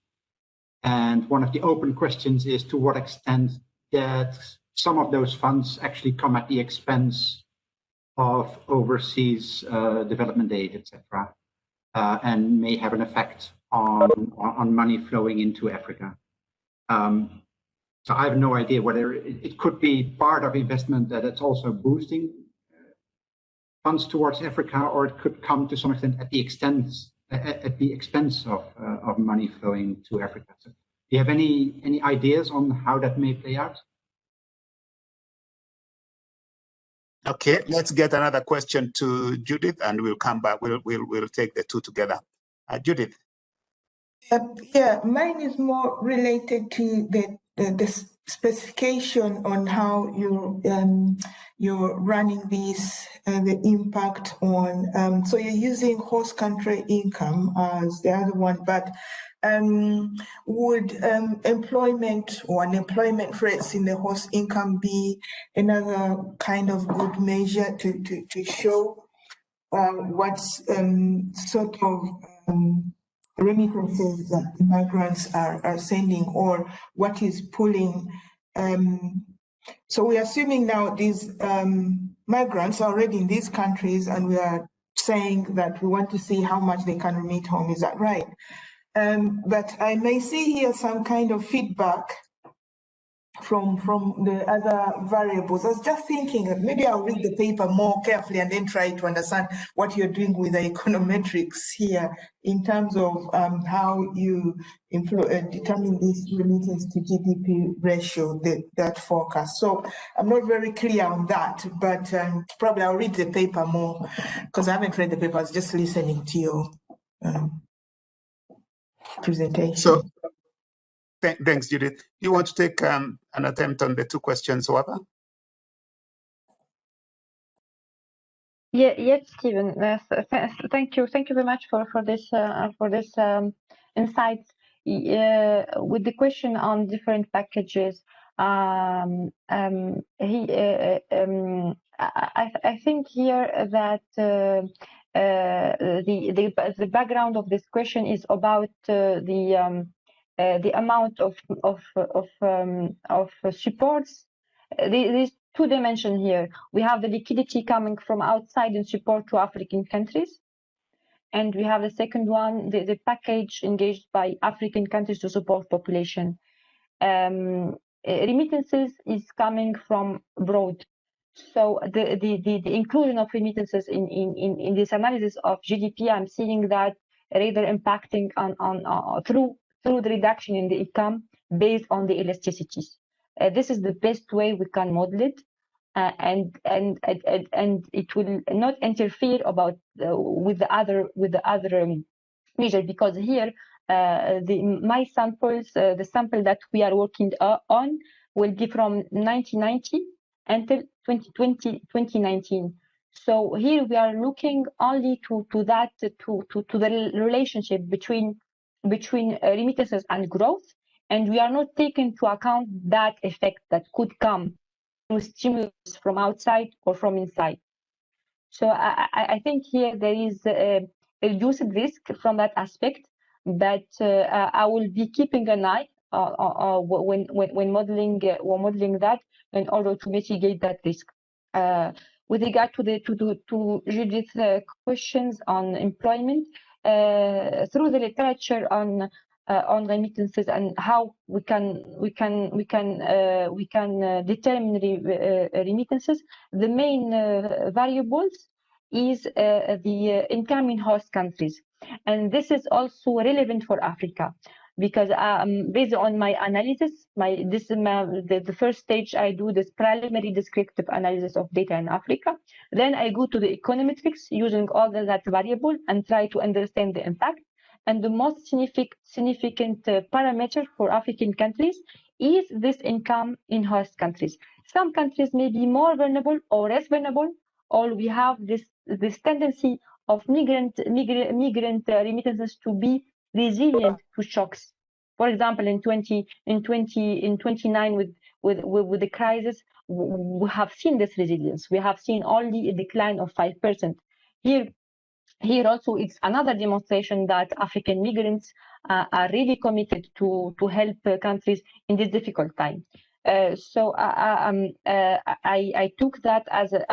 And one of the open questions is to what extent that some of those funds actually come at the expense of overseas development aid, etc., and may have an effect on money flowing into Africa. So I have no idea whether it could be part of investment that it's also boosting funds towards Africa, or it could come to some extent at the expense of money flowing to Africa. So do you have any ideas on how that may play out? Okay, let's get another question to Judith, and we'll come back. We'll take the two together. Judith. Yeah, mine is more related to the specification on how you're running this, the impact on, so you're using host country income as the other one, but would employment or unemployment rates in the host income be another kind of good measure to show what sort of remittances that the migrants are sending, or what is pulling? So we're assuming now these migrants are already in these countries, and we are saying that we want to see how much they can remit home. Is that right? But I may see here some kind of feedback from the other variables. I was just thinking that maybe I'll read the paper more carefully and then try to understand what you're doing with the econometrics here in terms of how you determine this remittance to GDP ratio, that forecast. So I'm not very clear on that, but probably I'll read the paper more, because I haven't read the paper. I was just listening to your presentation. So, thanks, Judith. You want to take an attempt on the two questions, Wapa? Yeah, yes, Stephen. Thank you very much for this insights. With the question on different packages, I think here that the background of this question is about the amount of supports. There's two dimensions here. We have the liquidity coming from outside in support to African countries, and we have the second one, the package engaged by African countries to support population. Remittances is coming from abroad. So the inclusion of remittances in this analysis of GDP, I'm seeing that rather impacting on through the reduction in the income based on the elasticities. This is the best way we can model it, and it will not interfere with the other measure, because here my samples, the sample that we are working on will be from 1990 until 2019. So here we are looking only to the relationship between remittances and growth, and we are not taking into account that effect that could come through stimulus from outside or from inside. So I think here there is a reduced risk from that aspect, but I will be keeping an eye when modeling that in order to mitigate that risk. With regard to Judith's questions on employment, through the literature on remittances and how we can determine remittances, the main variables is the income in host countries, and this is also relevant for Africa, because based on my analysis, the first stage I do this preliminary descriptive analysis of data in Africa. Then I go to the econometrics using all that variable and try to understand the impact. And the most significant parameter for African countries is this income in host countries. Some countries may be more vulnerable or less vulnerable, or we have this tendency of migrant remittances to be resilient to shocks. For example, in 29 with the crisis, we have seen this resilience. We have seen only a decline of 5%. Here also, it's another demonstration that African migrants are really committed to help countries in this difficult time. So I took that as a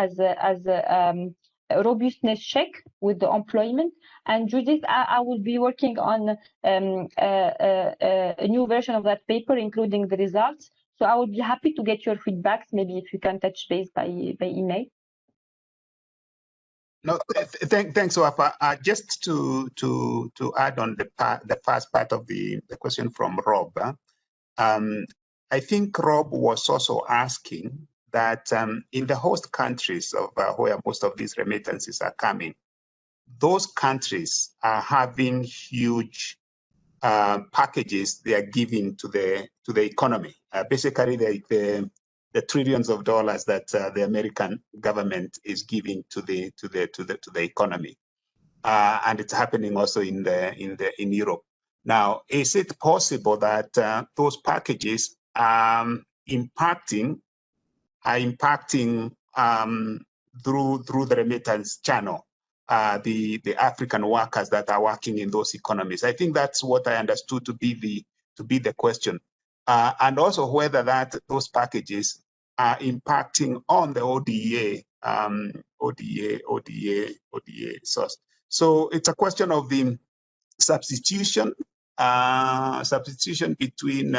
robustness check with the employment. And Judith, I will be working on a new version of that paper, including the results. So I would be happy to get your feedbacks. Maybe if you can touch base by email. No, thanks, Wapa. Just to add on the first part of the question from Rob, I think Rob was also asking that in the host countries of where most of these remittances are coming, those countries are having huge packages they are giving to the economy. Basically, the trillions of dollars that the American government is giving to the economy, and it's happening also in Europe. Now, is it possible that those packages are impacting through the remittance channel, the African workers that are working in those economies? I think that's what I understood to be the question, and also whether those packages are impacting on the ODA source. So it's a question of the substitution between.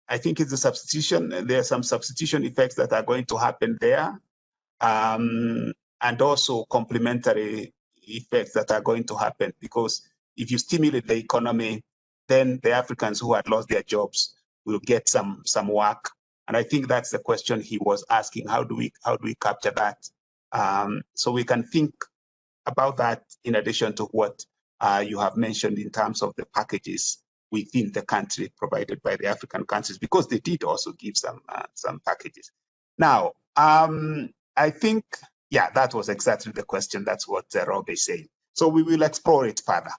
I think it's a substitution. There are some substitution effects that are going to happen there, and also complementary effects that are going to happen, because if you stimulate the economy, then the Africans who had lost their jobs will get some work. And I think that's the question he was asking: how do we capture that? So we can think about that in addition to what you have mentioned in terms of the packages within the country provided by the African countries, because they did also give some packages. Now, I think, yeah, that was exactly the question. That's what Rob is saying. So we will explore it further.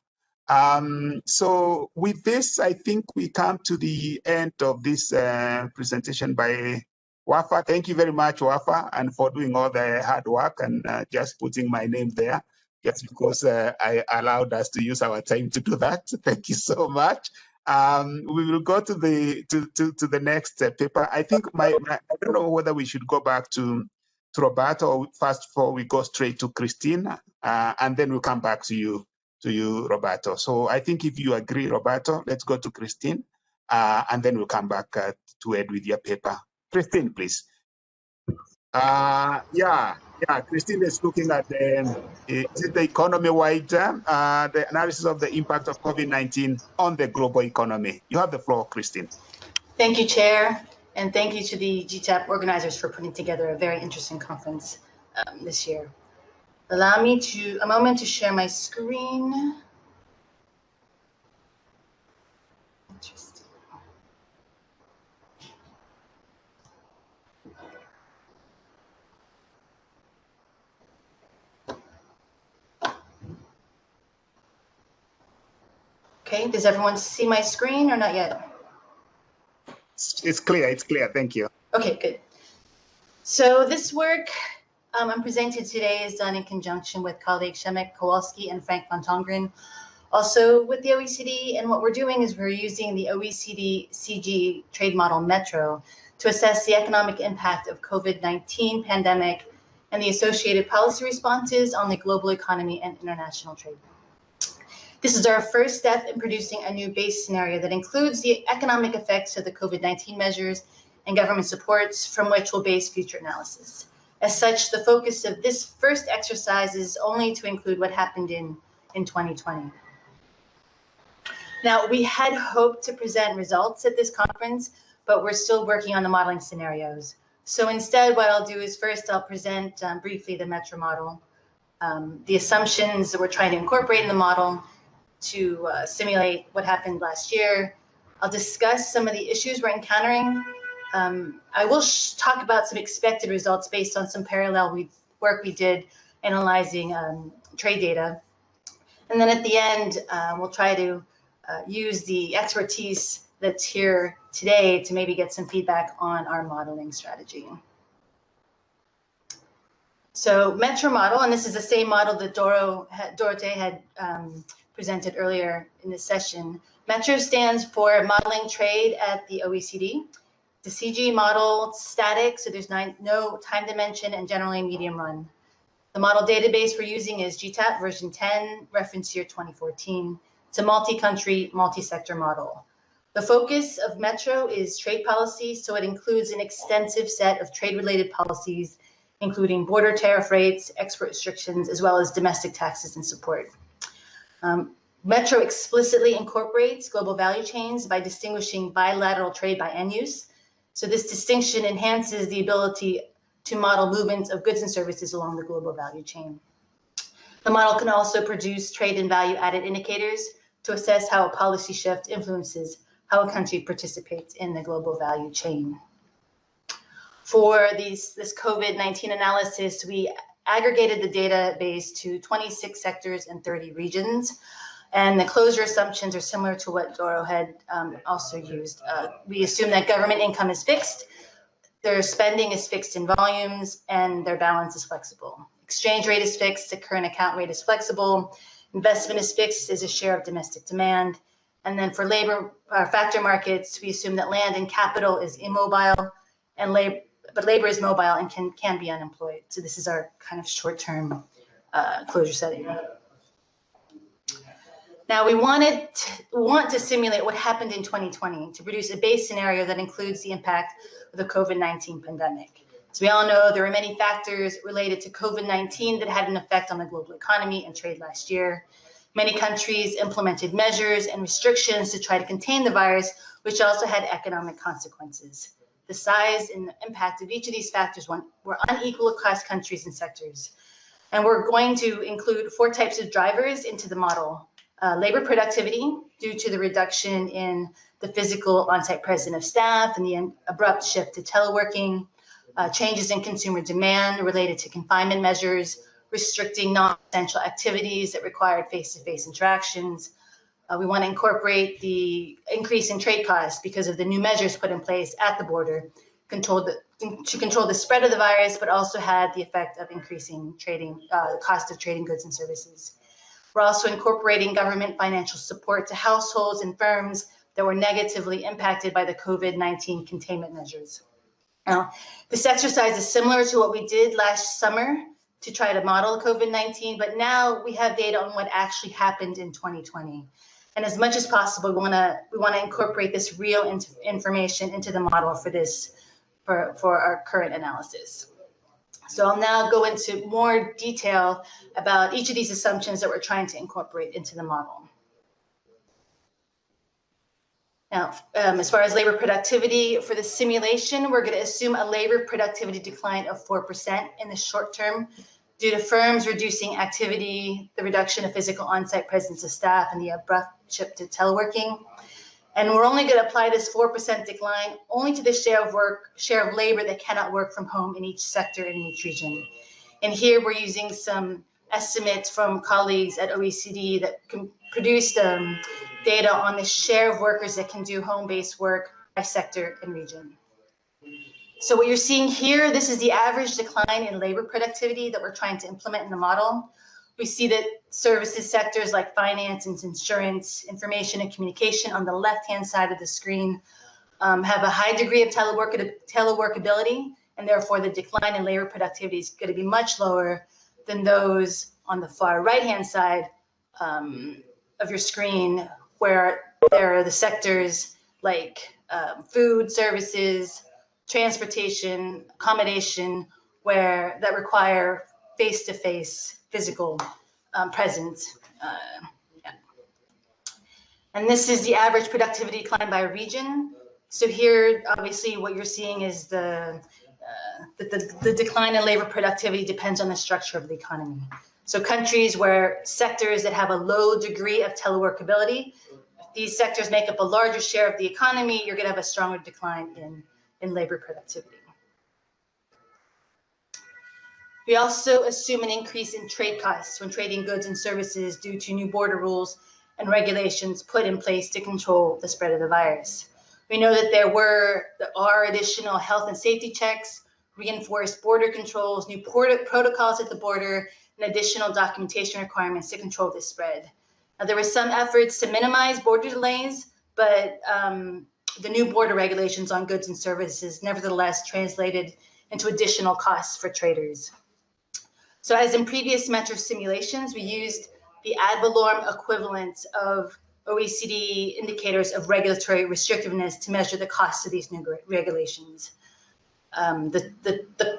So with this, I think we come to the end of this presentation by Wafa. Thank you very much, Wafa, and for doing all the hard work and just putting my name there, just because I allowed us to use our time to do that. Thank you so much. We will go to the next paper. I think I don't know whether we should go back to Roberto first before we go straight to Christine, and then we'll come back to you, Roberto. So I think if you agree, Roberto, let's go to Christine, and then we'll come back to Ed with your paper. Christine, please. Christine is looking at the economy-wide, the analysis of the impact of COVID-19 on the global economy. You have the floor, Christine. Thank you, Chair, and thank you to the GTAP organizers for putting together a very interesting conference this year. Allow me a moment to share my screen. Interesting. Okay, does everyone see my screen or not yet? It's clear, thank you. Okay, good. So this work I'm presenting today is done in conjunction with colleagues Shemek Kowalski and Frank von Tongren, also with the OECD. And what we're doing is we're using the OECD CG trade model Metro to assess the economic impact of COVID-19 pandemic and the associated policy responses on the global economy and international trade. This is our first step in producing a new base scenario that includes the economic effects of the COVID-19 measures and government supports, from which we'll base future analysis. As such, the focus of this first exercise is only to include what happened in 2020. Now, we had hoped to present results at this conference, but we're still working on the modeling scenarios. So instead, what I'll do is first I'll present briefly the Metro model, the assumptions that we're trying to incorporate in the model to simulate what happened last year. I'll discuss some of the issues we're encountering. I will talk about some expected results based on some parallel work we did analyzing trade data. And then at the end, we'll try to use the expertise that's here today to maybe get some feedback on our modeling strategy. So Metro model, and this is the same model that Dorothee had presented earlier in this session. Metro stands for Modeling Trade at the OECD. The CG model, static, so there's no time dimension, and generally medium run. The model database we're using is GTAP version 10, reference year 2014. It's a multi-country, multi-sector model. The focus of Metro is trade policy, so it includes an extensive set of trade-related policies, including border tariff rates, export restrictions, as well as domestic taxes and support. Metro explicitly incorporates global value chains by distinguishing bilateral trade by end use. So this distinction enhances the ability to model movements of goods and services along the global value chain. The model can also produce trade and value-added indicators to assess how a policy shift influences how a country participates in the global value chain. For this COVID-19 analysis, we aggregated the database to 26 sectors and 30 regions. And the closure assumptions are similar to what Doro had also used. We assume that government income is fixed, their spending is fixed in volumes, and their balance is flexible. Exchange rate is fixed, the current account rate is flexible, investment is fixed as a share of domestic demand. And then for labor factor markets, we assume that land and capital is immobile, and labor is mobile and can be unemployed. So this is our kind of short-term closure setting. Now we want to simulate what happened in 2020 to produce a base scenario that includes the impact of the COVID-19 pandemic. As we all know, there are many factors related to COVID-19 that had an effect on the global economy and trade last year. Many countries implemented measures and restrictions to try to contain the virus, which also had economic consequences. The size and the impact of each of these factors were unequal across countries and sectors. And we're going to include 4 types of drivers into the model. Labor productivity, due to the reduction in the physical on-site presence of staff and the abrupt shift to teleworking, changes in consumer demand related to confinement measures, restricting non-essential activities that required face-to-face interactions. We want to incorporate the increase in trade costs because of the new measures put in place at the border to control the spread of the virus, but also had the effect of increasing the cost of trading goods and services. We're also incorporating government financial support to households and firms that were negatively impacted by the COVID-19 containment measures. Now, this exercise is similar to what we did last summer to try to model COVID-19, but now we have data on what actually happened in 2020. And as much as possible, we want to incorporate this real information into the model for our current analysis. So I'll now go into more detail about each of these assumptions that we're trying to incorporate into the model. Now, as far as labor productivity, for the simulation, we're going to assume a labor productivity decline of 4% in the short term due to firms reducing activity, the reduction of physical on-site presence of staff, and the abrupt shift to teleworking. And we're only going to apply this 4% decline only to the share of labor that cannot work from home in each sector in each region. And here we're using some estimates from colleagues at OECD that produced data on the share of workers that can do home-based work by sector and region. So what you're seeing here, this is the average decline in labor productivity that we're trying to implement in the model. We see that services sectors like finance and insurance, information and communication on the left-hand side of the screen have a high degree of teleworkability, and therefore the decline in labor productivity is going to be much lower than those on the far right-hand side of your screen, where there are the sectors like food, services, transportation, accommodation, that require face-to-face physical presence. And this is the average productivity decline by region. So here, obviously, what you're seeing is the decline in labor productivity depends on the structure of the economy. So countries where sectors that have a low degree of teleworkability, if these sectors make up a larger share of the economy, you're going to have a stronger decline in labor productivity. We also assume an increase in trade costs when trading goods and services due to new border rules and regulations put in place to control the spread of the virus. We know that there are additional health and safety checks, reinforced border controls, new protocols at the border, and additional documentation requirements to control this spread. Now, there were some efforts to minimize border delays, but the new border regulations on goods and services nevertheless translated into additional costs for traders. So as in previous metro simulations, we used the ad valorem equivalent of OECD indicators of regulatory restrictiveness to measure the cost of these new regulations. The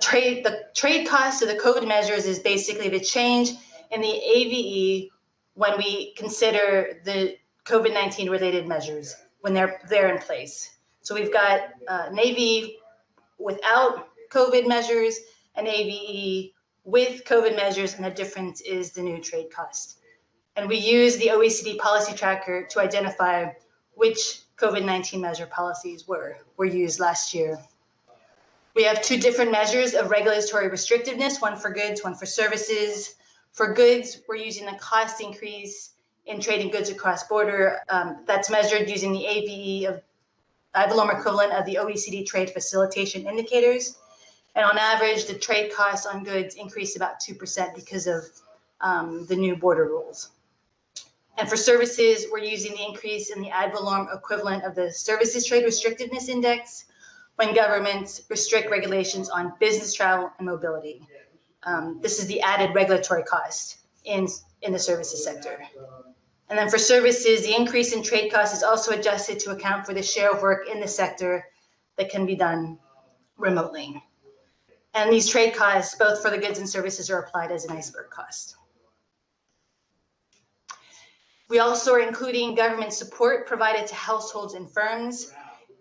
trade cost of the COVID measures is basically the change in the AVE when we consider the COVID-19 related measures, when they're in place. So we've got an AVE without COVID measures, an AVE with COVID measures, and the difference is the new trade cost. And we use the OECD policy tracker to identify which COVID-19 measure policies were used last year. We have two different measures of regulatory restrictiveness, one for goods, one for services. For goods, we're using the cost increase in trading goods across border. That's measured using the AVE of ad valorem equivalent of the OECD trade facilitation indicators. And on average, the trade costs on goods increased about 2% because of the new border rules. And for services, we're using the increase in the ad valorem equivalent of the Services Trade Restrictiveness Index when governments restrict regulations on business travel and mobility. This is the added regulatory cost in the services sector. And then for services, the increase in trade costs is also adjusted to account for the share of work in the sector that can be done remotely. And these trade costs, both for the goods and services, are applied as an iceberg cost. We also are including government support provided to households and firms.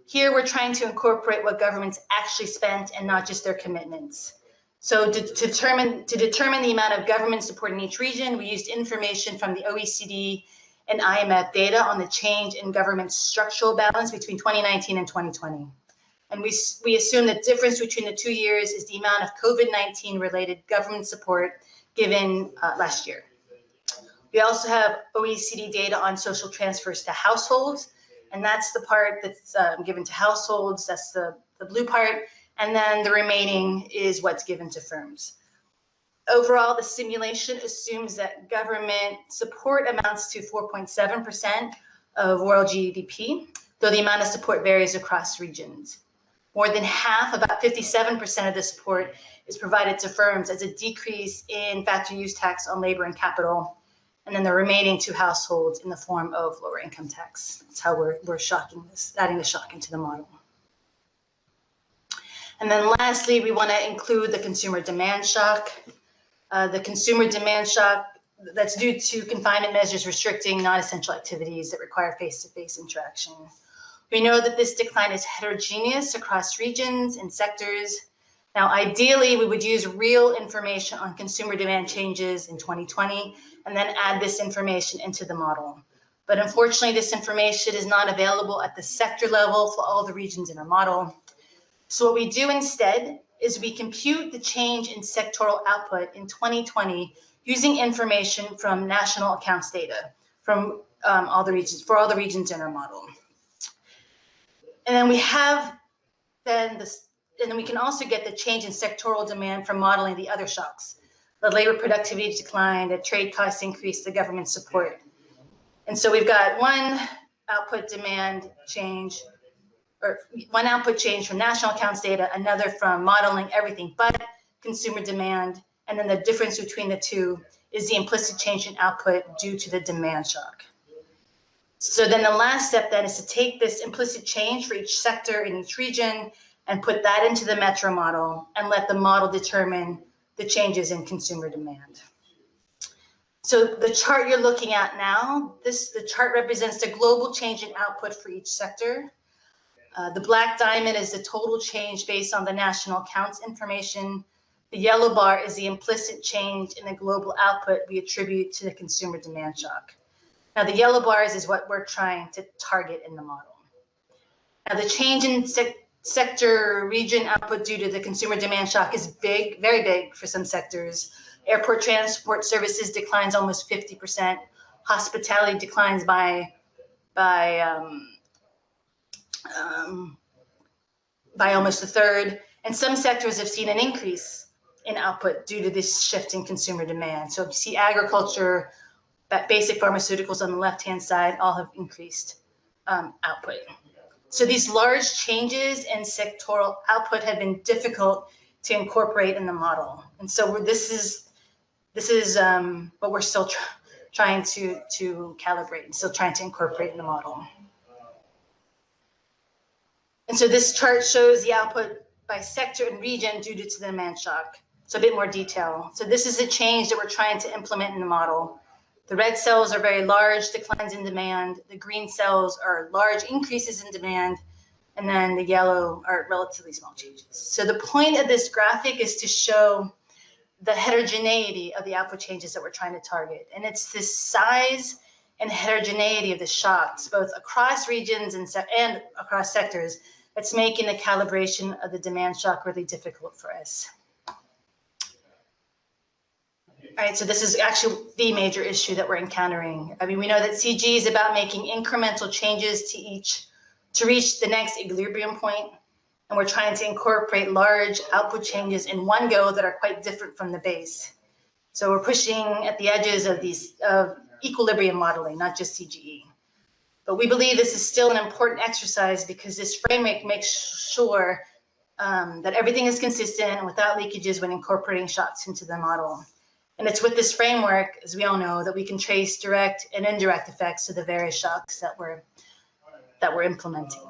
Here, we're trying to incorporate what governments actually spent and not just their commitments. So to determine the amount of government support in each region, we used information from the OECD and IMF data on the change in government structural balance between 2019 and 2020. And we assume the difference between the 2 years is the amount of COVID-19 related government support given last year. We also have OECD data on social transfers to households, and that's the part that's given to households, that's the blue part, and then the remaining is what's given to firms. Overall, the simulation assumes that government support amounts to 4.7% of world GDP, though the amount of support varies across regions. More than half, about 57% of the support is provided to firms as a decrease in factor use tax on labor and capital, and then the remaining to households in the form of lower income tax. That's how we're adding the shock into the model. And then lastly, we want to include the consumer demand shock. The consumer demand shock that's due to confinement measures restricting non-essential activities that require face-to-face interaction. We know that this decline is heterogeneous across regions and sectors. Now, ideally, we would use real information on consumer demand changes in 2020 and then add this information into the model. But unfortunately, this information is not available at the sector level for all the regions in our model. So what we do instead is we compute the change in sectoral output in 2020 using information from national accounts data from all the regions in our model. And then we have and then we can also get the change in sectoral demand from modeling the other shocks. The labor productivity decline, the trade costs increase, the government support. And so we've got one output change from national accounts data, another from modeling everything but consumer demand, and then the difference between the two is the implicit change in output due to the demand shock. So then the last step then is to take this implicit change for each sector in each region and put that into the Metro model and let the model determine the changes in consumer demand. So the chart you're looking at now, the chart represents the global change in output for each sector. The black diamond is the total change based on the national accounts information. The yellow bar is the implicit change in the global output we attribute to the consumer demand shock. Now the yellow bars is what we're trying to target in the model. Now the change in sector region output due to the consumer demand shock is big, very big for some sectors. Airport transport services declines almost 50%. Hospitality declines by almost a third. And some sectors have seen an increase in output due to this shift in consumer demand. So you see agriculture, basic pharmaceuticals on the left-hand side all have increased output. So these large changes in sectoral output have been difficult to incorporate in the model. And so this is what we're still trying to calibrate and still trying to incorporate in the model. And so this chart shows the output by sector and region due to the demand shock. So a bit more detail. So this is a change that we're trying to implement in the model. The red cells are very large declines in demand. The green cells are large increases in demand. And then the yellow are relatively small changes. So the point of this graphic is to show the heterogeneity of the output changes that we're trying to target. And it's this size and heterogeneity of the shocks, both across regions and across sectors, that's making the calibration of the demand shock really difficult for us. All right, so this is actually the major issue that we're encountering. I mean, we know that CG is about making incremental changes to reach the next equilibrium point, and we're trying to incorporate large output changes in one go that are quite different from the base. So we're pushing at the edges of equilibrium modeling, not just CGE. But we believe this is still an important exercise because this framework makes sure that everything is consistent and without leakages when incorporating shocks into the model. And it's with this framework, as we all know, that we can trace direct and indirect effects of the various shocks that we're implementing.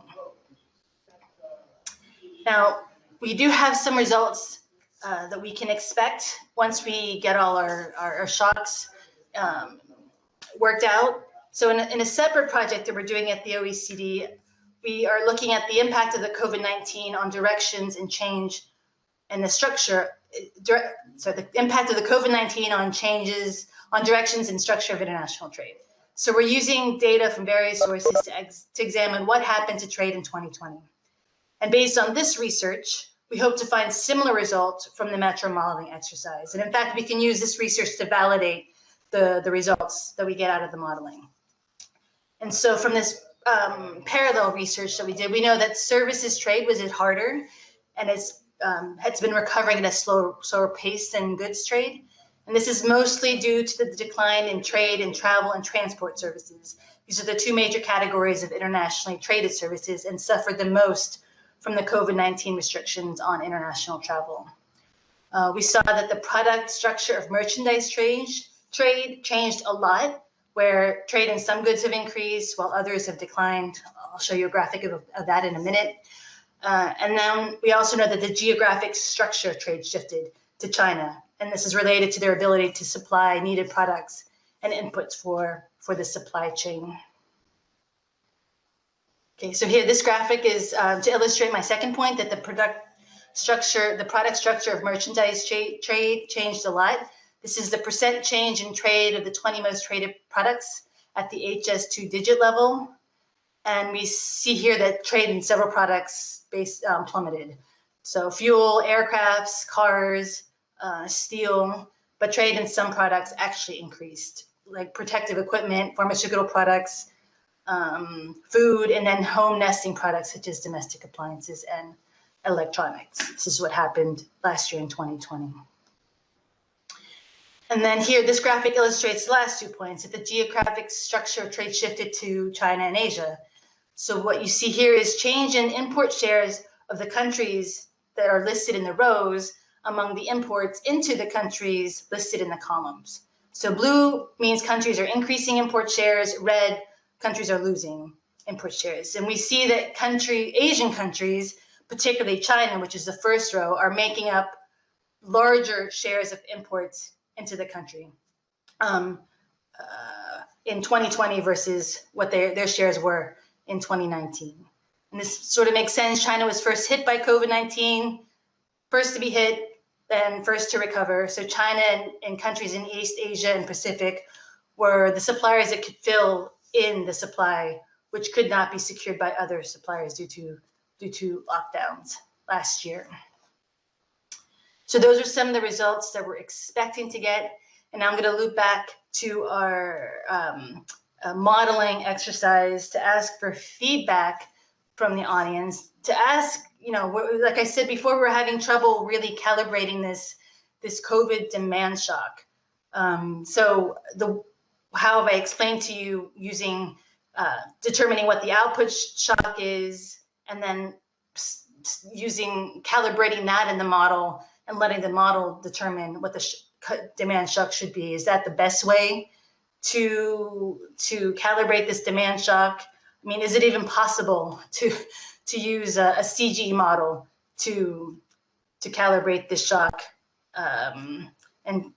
Now, we do have some results that we can expect once we get all our shocks worked out. So in a separate project that we're doing at the OECD, we are looking at the impact of the COVID-19 on directions and change and the structure, the impact of the COVID-19 on changes, on directions and structure of international trade. So we're using data from various sources to examine what happened to trade in 2020. And based on this research, we hope to find similar results from the metro modeling exercise. And in fact, we can use this research to validate the results that we get out of the modeling. And so from this parallel research that we did, we know that services trade was hit harder, and it's been recovering at a slower pace than goods trade. And this is mostly due to the decline in trade and travel and transport services. These are the two major categories of internationally traded services and suffered the most from the COVID-19 restrictions on international travel. We saw that the product structure of merchandise trade changed a lot, where trade in some goods have increased while others have declined. I'll show you a graphic of that in a minute. And then we also know that the geographic structure of trade shifted to China, and this is related to their ability to supply needed products and inputs for the supply chain. Okay, so here this graphic is to illustrate my second point, that the product structure of merchandise trade changed a lot. This is the percent change in trade of the 20 most traded products at the HS2 digit level. And we see here that trade in several products plummeted. So fuel, aircrafts, cars, steel, but trade in some products actually increased, like protective equipment, pharmaceutical products, food, and then home nesting products such as domestic appliances and electronics. This is what happened last year in 2020. And then here, this graphic illustrates the last 2 points, that the geographic structure of trade shifted to China and Asia. So what you see here is change in import shares of the countries that are listed in the rows among the imports into the countries listed in the columns. So blue means countries are increasing import shares, red, countries are losing import shares. And we see that Asian countries, particularly China, which is the first row, are making up larger shares of imports into the country in 2020 versus what their shares were in 2019. And this sort of makes sense. China was first hit by COVID-19, first to be hit, then first to recover. So China and countries in East Asia and Pacific were the suppliers that could fill in the supply, which could not be secured by other suppliers due to lockdowns last year. So those are some of the results that we're expecting to get. And now I'm going to loop back to our modeling exercise to ask for feedback from the audience, to ask, like I said before, we're having trouble really calibrating this COVID demand shock. So how have I explained to you using determining what the output shock is, and then calibrating that in the model and letting the model determine what the demand shock should be. Is that the best way to calibrate this demand shock? I mean, is it even possible to use a CG model to calibrate this shock? And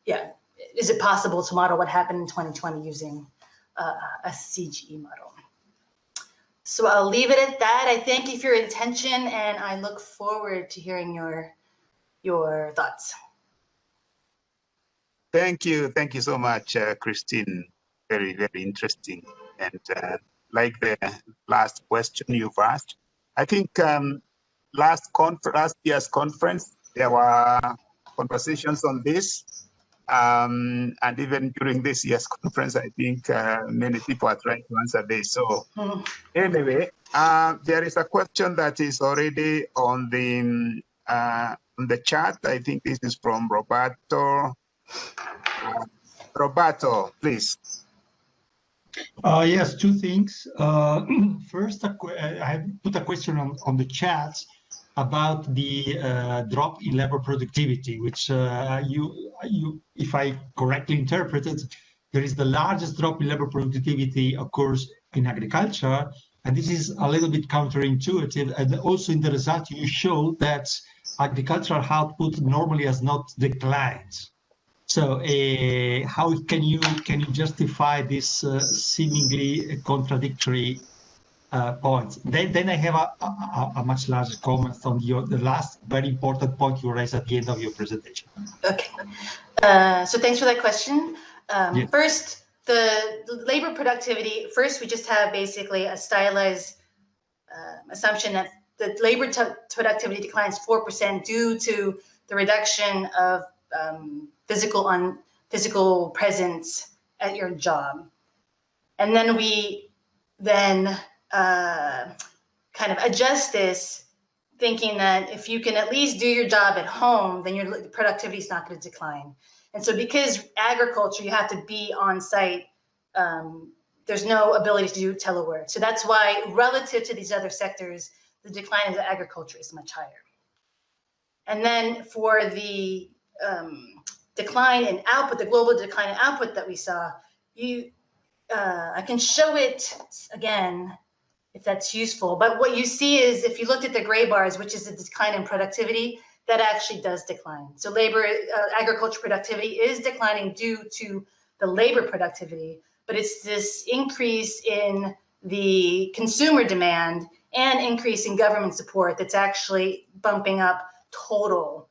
yeah, is it possible to model what happened in 2020 using a CGE model? So I'll leave it at that. I thank you for your attention, and I look forward to hearing your thoughts. Thank you so much, Christine. Very, very interesting. And like the last question you've asked, I think last year's conference, there were conversations on this. And even during this year's conference, I think many people are trying to answer this. So anyway, there is a question that is already on the chat. I think this is from Roberto. Roberto, please. Yes, two things. First, I put a question on the chat about the drop in labor productivity, which if I correctly interpreted, there is the largest drop in labor productivity occurs in agriculture, and this is a little bit counterintuitive. And also in the result, you show that agricultural output normally has not declined. So how can you justify this seemingly contradictory points? Then I have a much larger comment on the last very important point you raised at the end of your presentation. Okay, so thanks for that question. Yes. First, the labor productivity. First, we just have basically a stylized assumption that the labor productivity declines 4% due to the reduction of physical presence at your job. And then we kind of adjust this, thinking that if you can at least do your job at home, then your productivity is not going to decline. And so because agriculture, you have to be on site, there's no ability to do telework. So that's why relative to these other sectors, the decline in agriculture is much higher. And then for the decline in output, the global decline in output that we saw, I can show it again if that's useful. But what you see is if you looked at the gray bars, which is the decline in productivity, that actually does decline. So agriculture productivity is declining due to the labor productivity, but it's this increase in the consumer demand and increase in government support that's actually bumping up total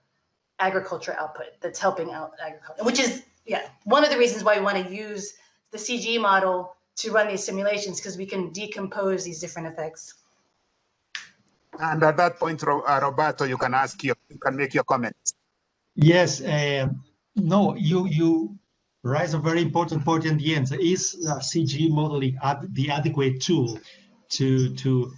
agriculture output, that's helping out agriculture, which is one of the reasons why we want to use the CGE model to run these simulations, because we can decompose these different effects. And at that point, Roberto, you can make your comments. Yes, no, you raise a very important point in the end. Is CGE modeling the adequate tool to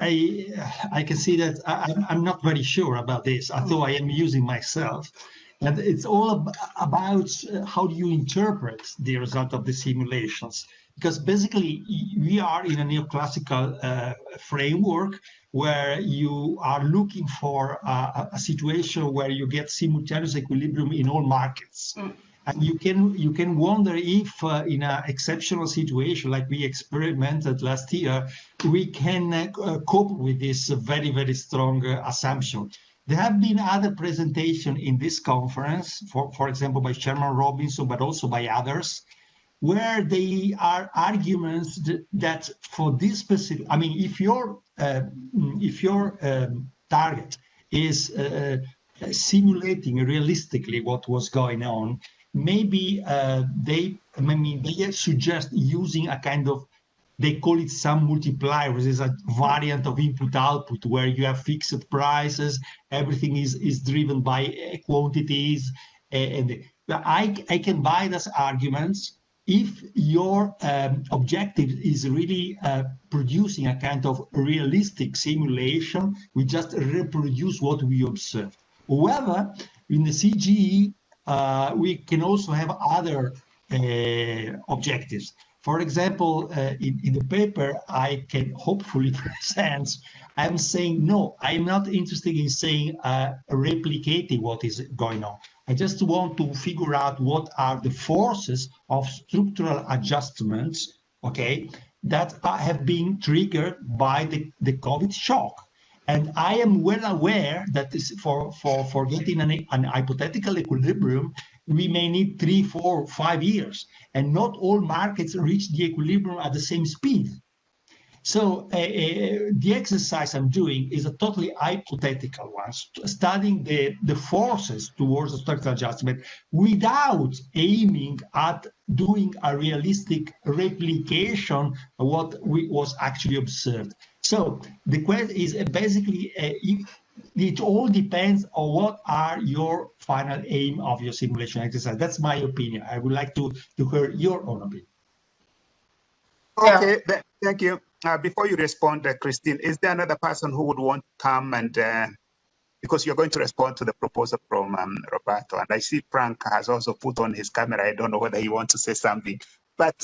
I can see that I'm not very sure about this, although I am using myself. And it's all about how do you interpret the result of the simulations? Because basically we are in a neoclassical framework where you are looking for a situation where you get simultaneous equilibrium in all markets. And you can wonder if in an exceptional situation like we experimented last year, we can cope with this very, very strong assumption. There have been other presentations in this conference, for example, by Chairman Robinson, but also by others, where they are arguments that for this specific, I mean, if your target is simulating realistically what was going on, maybe they suggest using a kind of, they call it some multiplier, which is a variant of input-output, where you have fixed prices, everything is driven by quantities. And I can buy those arguments if your objective is really producing a kind of realistic simulation. We just reproduce what we observe. However, in the CGE, we can also have other objectives. For example, in the paper, I can hopefully present, I'm saying, no, I'm not interested in saying replicating what is going on. I just want to figure out what are the forces of structural adjustments, okay, that have been triggered by the COVID shock. And I am well aware that this, for getting an hypothetical equilibrium, we may need 3, 4, 5 years, and not all markets reach the equilibrium at the same speed. So the exercise I'm doing is a totally hypothetical one, studying the forces towards a structural adjustment without aiming at doing a realistic replication of what was actually observed. So the question is basically, it all depends on what are your final aim of your simulation exercise. That's my opinion. I would like to hear your own opinion. Okay, thank you. Before you respond, Christine, is there another person who would want to come and, because you're going to respond to the proposal from Roberto, and I see Frank has also put on his camera. I don't know whether he wants to say something, but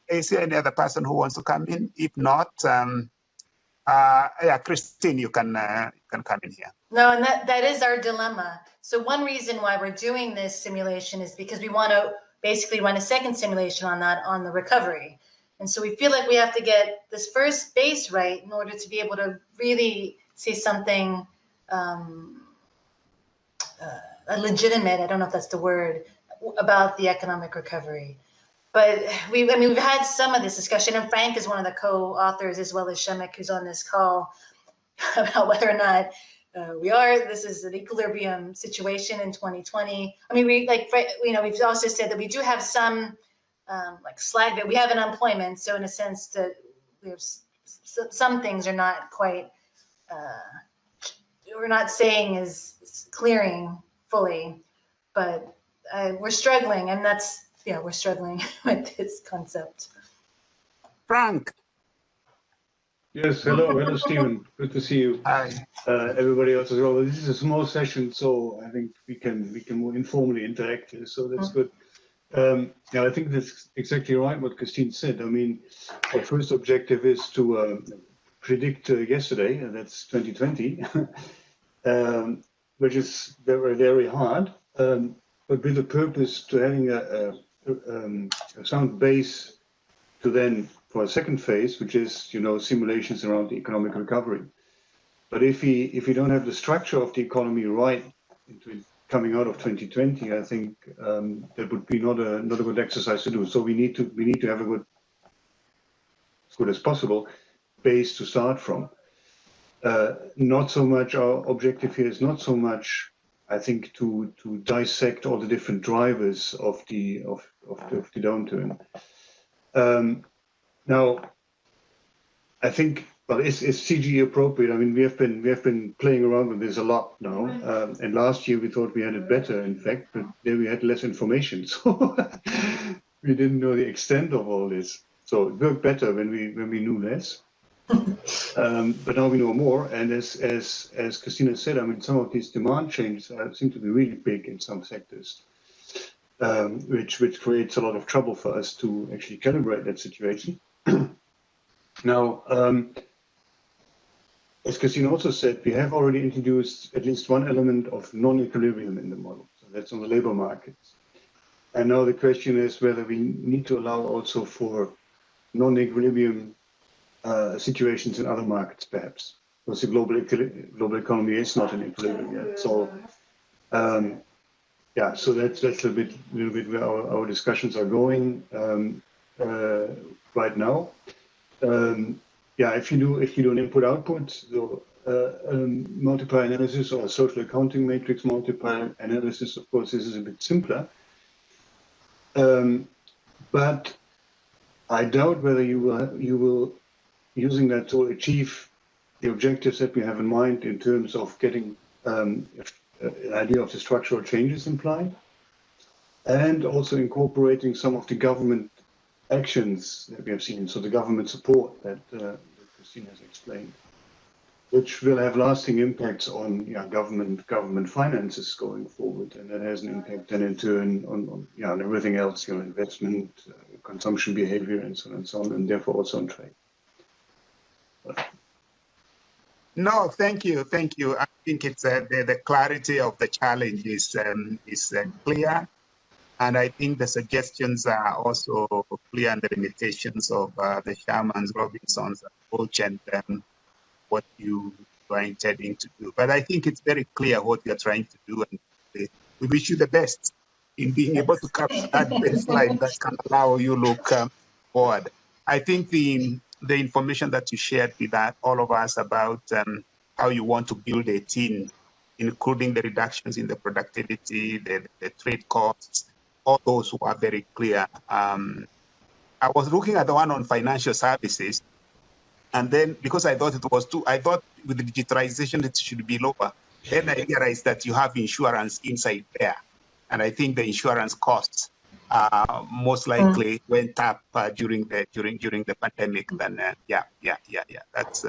is there any other person who wants to come in? If not, yeah, Christine, you can come in here. No, and that is our dilemma. So one reason why we're doing this simulation is because we want to basically run a second simulation on that, on the recovery. And so we feel like we have to get this first base right in order to be able to really say something legitimate, I don't know if that's the word, about the economic recovery. But we've had some of this discussion, and Frank is one of the co-authors, as well as Shemek, who's on this call, about whether or not this is an equilibrium situation in 2020. I mean, we've also said that we do have some like slag, that we have an unemployment. So in a sense that we have some things are not quite, we're not saying is clearing fully, but we're struggling, and that's, we're struggling with this concept. Frank. Yes, hello, Stephen. Good to see you. Hi. Everybody else as well. This is a small session, so I think we can more informally interact here. So that's good. Yeah, I think that's exactly right what Christine said. I mean, our first objective is to predict yesterday, and that's 2020, which is very, very hard, but with the purpose to having a sound base to then for a second phase, which is, simulations around the economic recovery. But if we don't have the structure of the economy right into coming out of 2020, I think that would be not a good exercise to do. So we need to have a good, as good as possible, base to start from. Not so much our objective here is not so much, I think, to dissect all the different drivers of the downturn. Now, I think, well, is CGE appropriate? I mean, we have been playing around with this a lot now, and last year we thought we had it better, in fact, but then we had less information, so we didn't know the extent of all this. So it worked better when we knew less, but now we know more. And as Christina said, I mean, some of these demand changes seem to be really big in some sectors. Which creates a lot of trouble for us to actually calibrate that situation. Now, as Christine also said, we have already introduced at least one element of non-equilibrium in the model. So that's on the labor markets. And now the question is whether we need to allow also for non-equilibrium situations in other markets, perhaps, because the global economy is not in equilibrium yet. So. Yeah, so that's a little bit where our discussions are going right now. Yeah, if you do an input-output, so, multiplier analysis or social accounting matrix multiplier analysis, of course, this is a bit simpler. But I doubt whether you will using that to achieve the objectives that we have in mind in terms of getting an idea of the structural changes implied, and also incorporating some of the government actions that we have seen, so the government support that Christine has explained, which will have lasting impacts on government finances going forward, and that has an impact then in turn on everything else, investment, consumption behavior, and so on, and therefore also on trade. No, thank you. I think it's the clarity of the challenge is clear, and I think the suggestions are also clear, and the limitations of the Sherman's Robinson's approach and what you are intending to do. But I think it's very clear what you're trying to do, and we wish you the best in being able to capture that baseline that can allow you look forward. I think the the information that you shared with all of us about how you want to build a team, including the reductions in the productivity, the trade costs, all those were very clear. I was looking at the one on financial services, and then because I thought it was I thought with the digitalization it should be lower. Then I realized that you have insurance inside there, and I think the insurance costs most likely went up during the pandemic. Then yeah. That's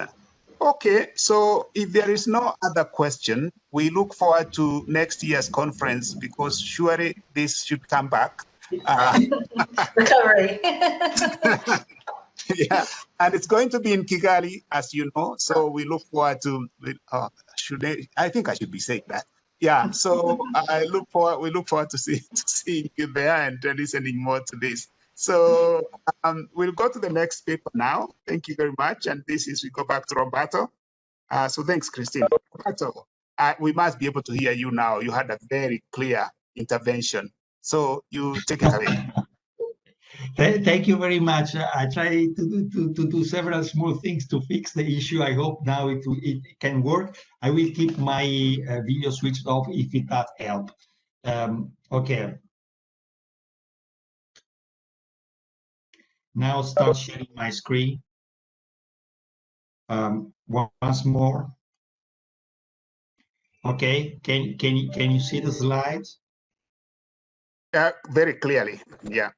okay. So if there is no other question, we look forward to next year's conference, because surely this should come back. Recovery. Yeah, and it's going to be in Kigali, as you know. So we look forward to. I think I should be saying that. Yeah. So we look forward to seeing you there and listening more to this. So we'll go to the next paper now. Thank you very much. And we go back to Roberto. So thanks, Christine. Roberto, we must be able to hear you now. You had a very clear intervention. So you take it away. Thank you very much. I try to do several small things to fix the issue. I hope now it can work. I will keep my video switched off if it does help. Okay. Now start sharing my screen. Once more. Okay. Can you see the slides? Very clearly. Yeah.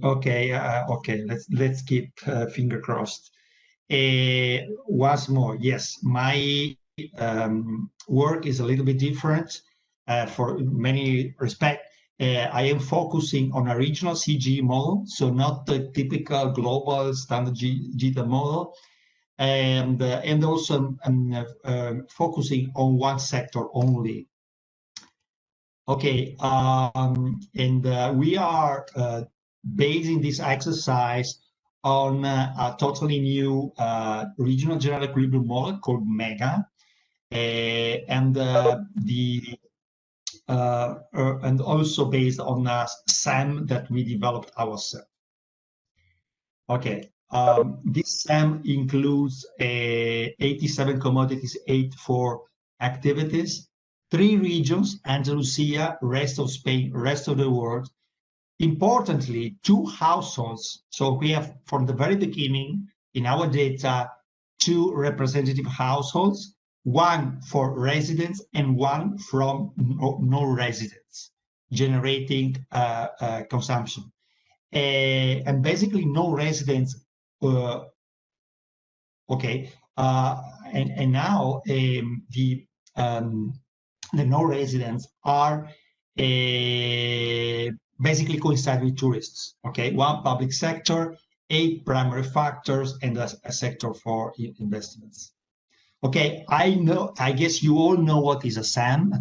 Okay, okay. Let's keep finger crossed. Once more, yes, my work is a little bit different for many respects. I am focusing on a regional CG model, so not the typical global standard GTAP model, and also focusing on one sector only. Okay, we are basing this exercise on a totally new regional general equilibrium model called MEGA, and also based on a SAM that we developed ourselves. Okay, this SAM includes 87 commodities, 84 activities, 3 regions: Andalusia, rest of Spain, rest of the world. Importantly, 2 households. So we have, from the very beginning in our data, 2 representative households, 1 for residents and 1 from no residents, generating consumption. And basically no residents. Okay, and now the no residents are basically coincide with tourists. Okay, 1 public sector, 8 primary factors, and a sector for investments. Okay, I guess you all know what is a SAM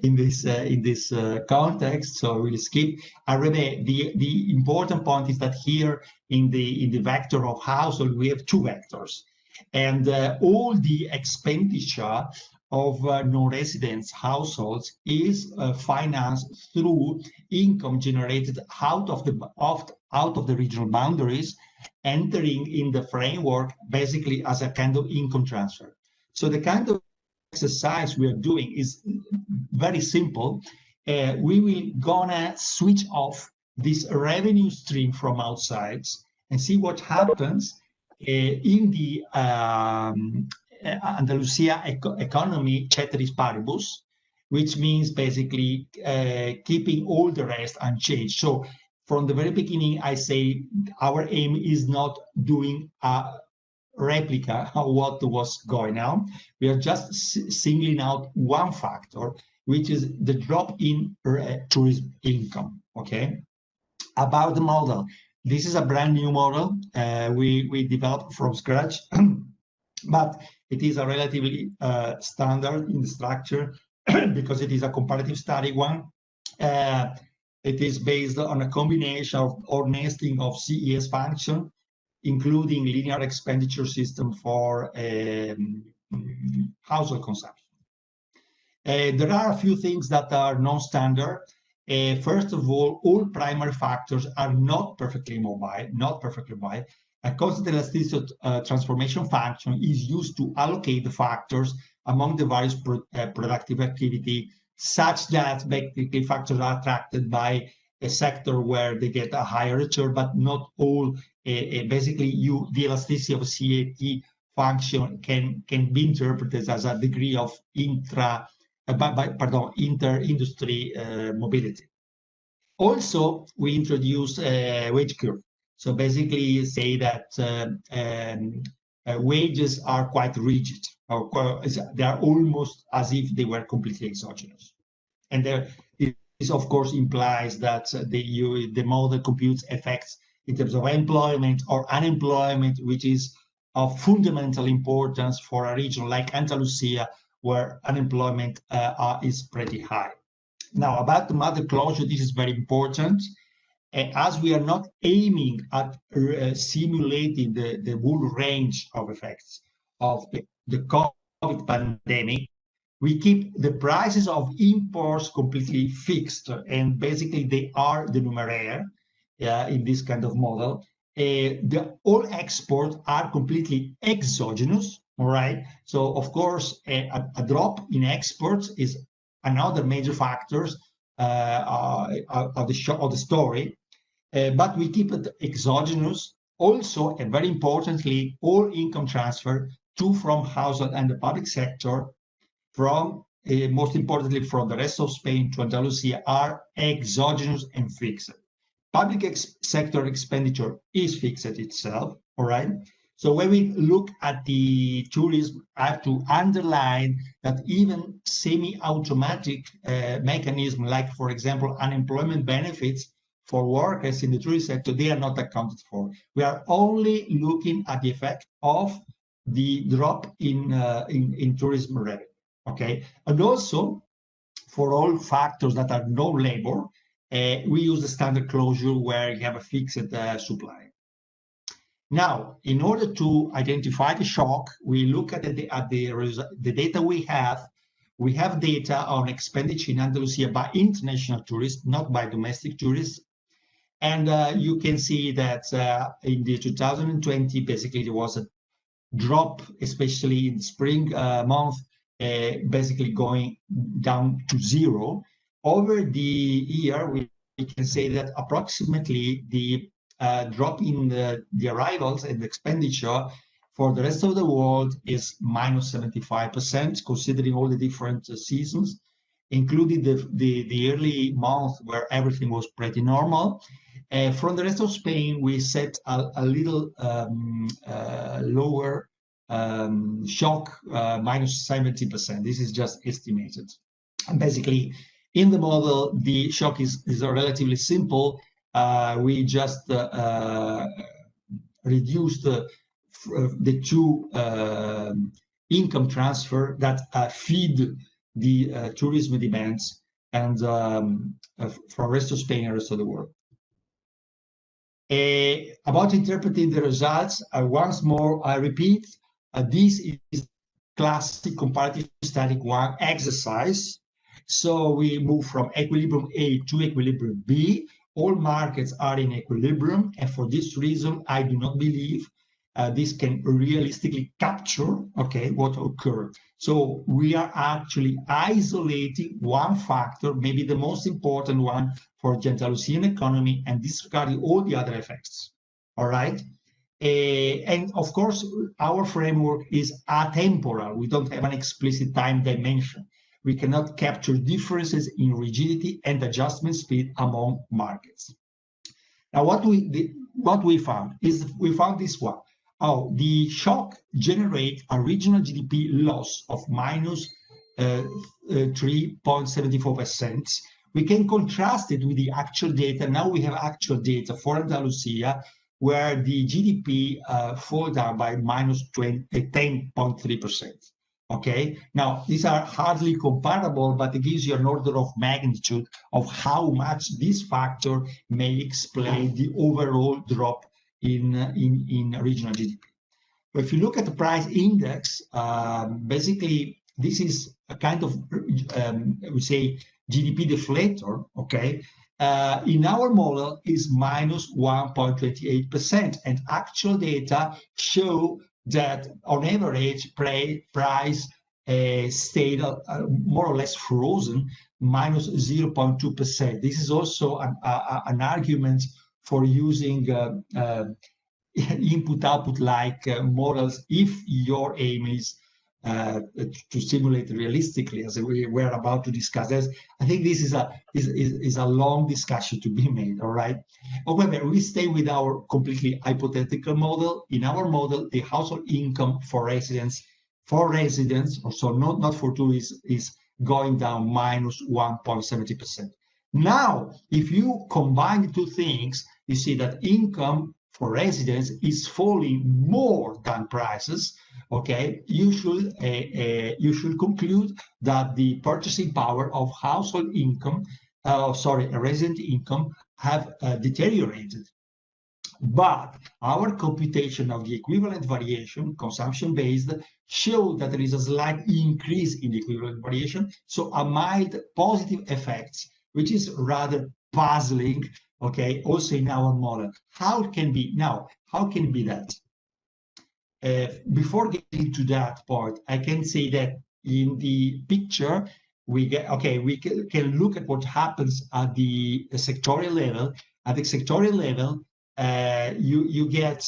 in this context, so we'll skip. The important point is that here in the vector of household we have 2 vectors, and all the expenditure of non-residents households is financed through income generated out of the regional boundaries, entering in the framework basically as a kind of income transfer. So the kind of exercise we are doing is very simple. We will gonna switch off this revenue stream from outside and see what happens in the Andalusia economy, ceteris paribus, which means basically keeping all the rest unchanged. So from the very beginning, I say our aim is not doing a replica of what was going on. We are just singling out one factor, which is the drop in tourism income. Okay. About the model, this is a brand new model we developed from scratch, but it is a relatively standard in the structure because it is a comparative study one. It is based on a combination or nesting of CES function, including linear expenditure system for household consumption. There are a few things that are non-standard. First of all primary factors are not perfectly mobile, A constant elasticity transformation function is used to allocate the factors among the various productive activity, such that basically factors are attracted by a sector where they get a higher return, but not all. Basically, the elasticity of CAT function can be interpreted as a degree of inter-industry mobility. Also, we introduce a wage curve. So basically say that wages are quite rigid, or they are almost as if they were completely exogenous. And this, of course, implies that the model computes effects in terms of employment or unemployment, which is of fundamental importance for a region like Andalusia, where unemployment is pretty high. Now, about the model closure, this is very important. As we are not aiming at simulating the full range of effects of the COVID pandemic, we keep the prices of imports completely fixed, and basically they are the numeraire in this kind of model. All exports are completely exogenous, all right? So, of course, a drop in exports is another major factors of the story, but we keep it exogenous. Also, and very importantly, all income transfer to from household and the public sector, from most importantly from the rest of Spain to Andalusia, are exogenous and fixed. Public sector expenditure is fixed itself, all right? So when we look at the tourism, I have to underline that even semi-automatic mechanism, like, for example, unemployment benefits for workers in the tourism sector, they are not accounted for. We are only looking at the effect of the drop in tourism revenue, okay? And also, for all factors that are no labor, we use the standard closure where you have a fixed supply. Now, in order to identify the shock, we look at the data we have. We have data on expenditure in Andalusia by international tourists, not by domestic tourists. And you can see that in the 2020, basically there was a drop, especially in spring month, basically going down to zero. Over the year, we can say that approximately the drop in the arrivals and the expenditure for the rest of the world is minus 75%, considering all the different seasons, including the early month where everything was pretty normal. From the rest of Spain, we set a little lower shock, minus 70%. This is just estimated. And basically, in the model, the shock is relatively simple. We just reduced the two income transfer that feed the tourism demands and from rest of Spain and rest of the world. About interpreting the results, once more, I repeat, this is classic comparative static one exercise. So we move from equilibrium A to equilibrium B. All markets are in equilibrium, and for this reason, I do not believe this can realistically capture, okay, what occurred. So we are actually isolating one factor, maybe the most important one for the Andalusian economy, and disregarding all the other effects, all right? And of course, our framework is atemporal. We don't have an explicit time dimension. We cannot capture differences in rigidity and adjustment speed among markets. Now, what we found is we found this one. Oh, the shock generates a regional GDP loss of minus 3.74%. We can contrast it with the actual data. Now we have actual data for Andalusia, where the GDP fall down by minus 10.3%. Okay, now these are hardly comparable, but it gives you an order of magnitude of how much this factor may explain the overall drop in regional GDP. But if you look at the price index, basically this is a kind of we say GDP deflator, okay, in our model is minus 1.28%, and actual data show that on average price stayed more or less frozen, minus 0.2%. This is also an argument for using input-output like models if your aim is to simulate realistically, as we were about to discuss. I think this is a long discussion to be made, all right? However, we stay with our completely hypothetical model. In our model, the household income for residents, or so not for tourists, is going down minus 1.70%. Now, if you combine the two things, you see that income for residents is falling more than prices. Okay, you should conclude that the purchasing power of household income, resident income, have deteriorated. But our computation of the equivalent variation, consumption-based, show that there is a slight increase in the equivalent variation, so a mild positive effect, which is rather puzzling. Okay, also in our model. How can be that? Before getting to that part, I can say that in the picture we can look at what happens at the sectorial level. At the sectorial level, you get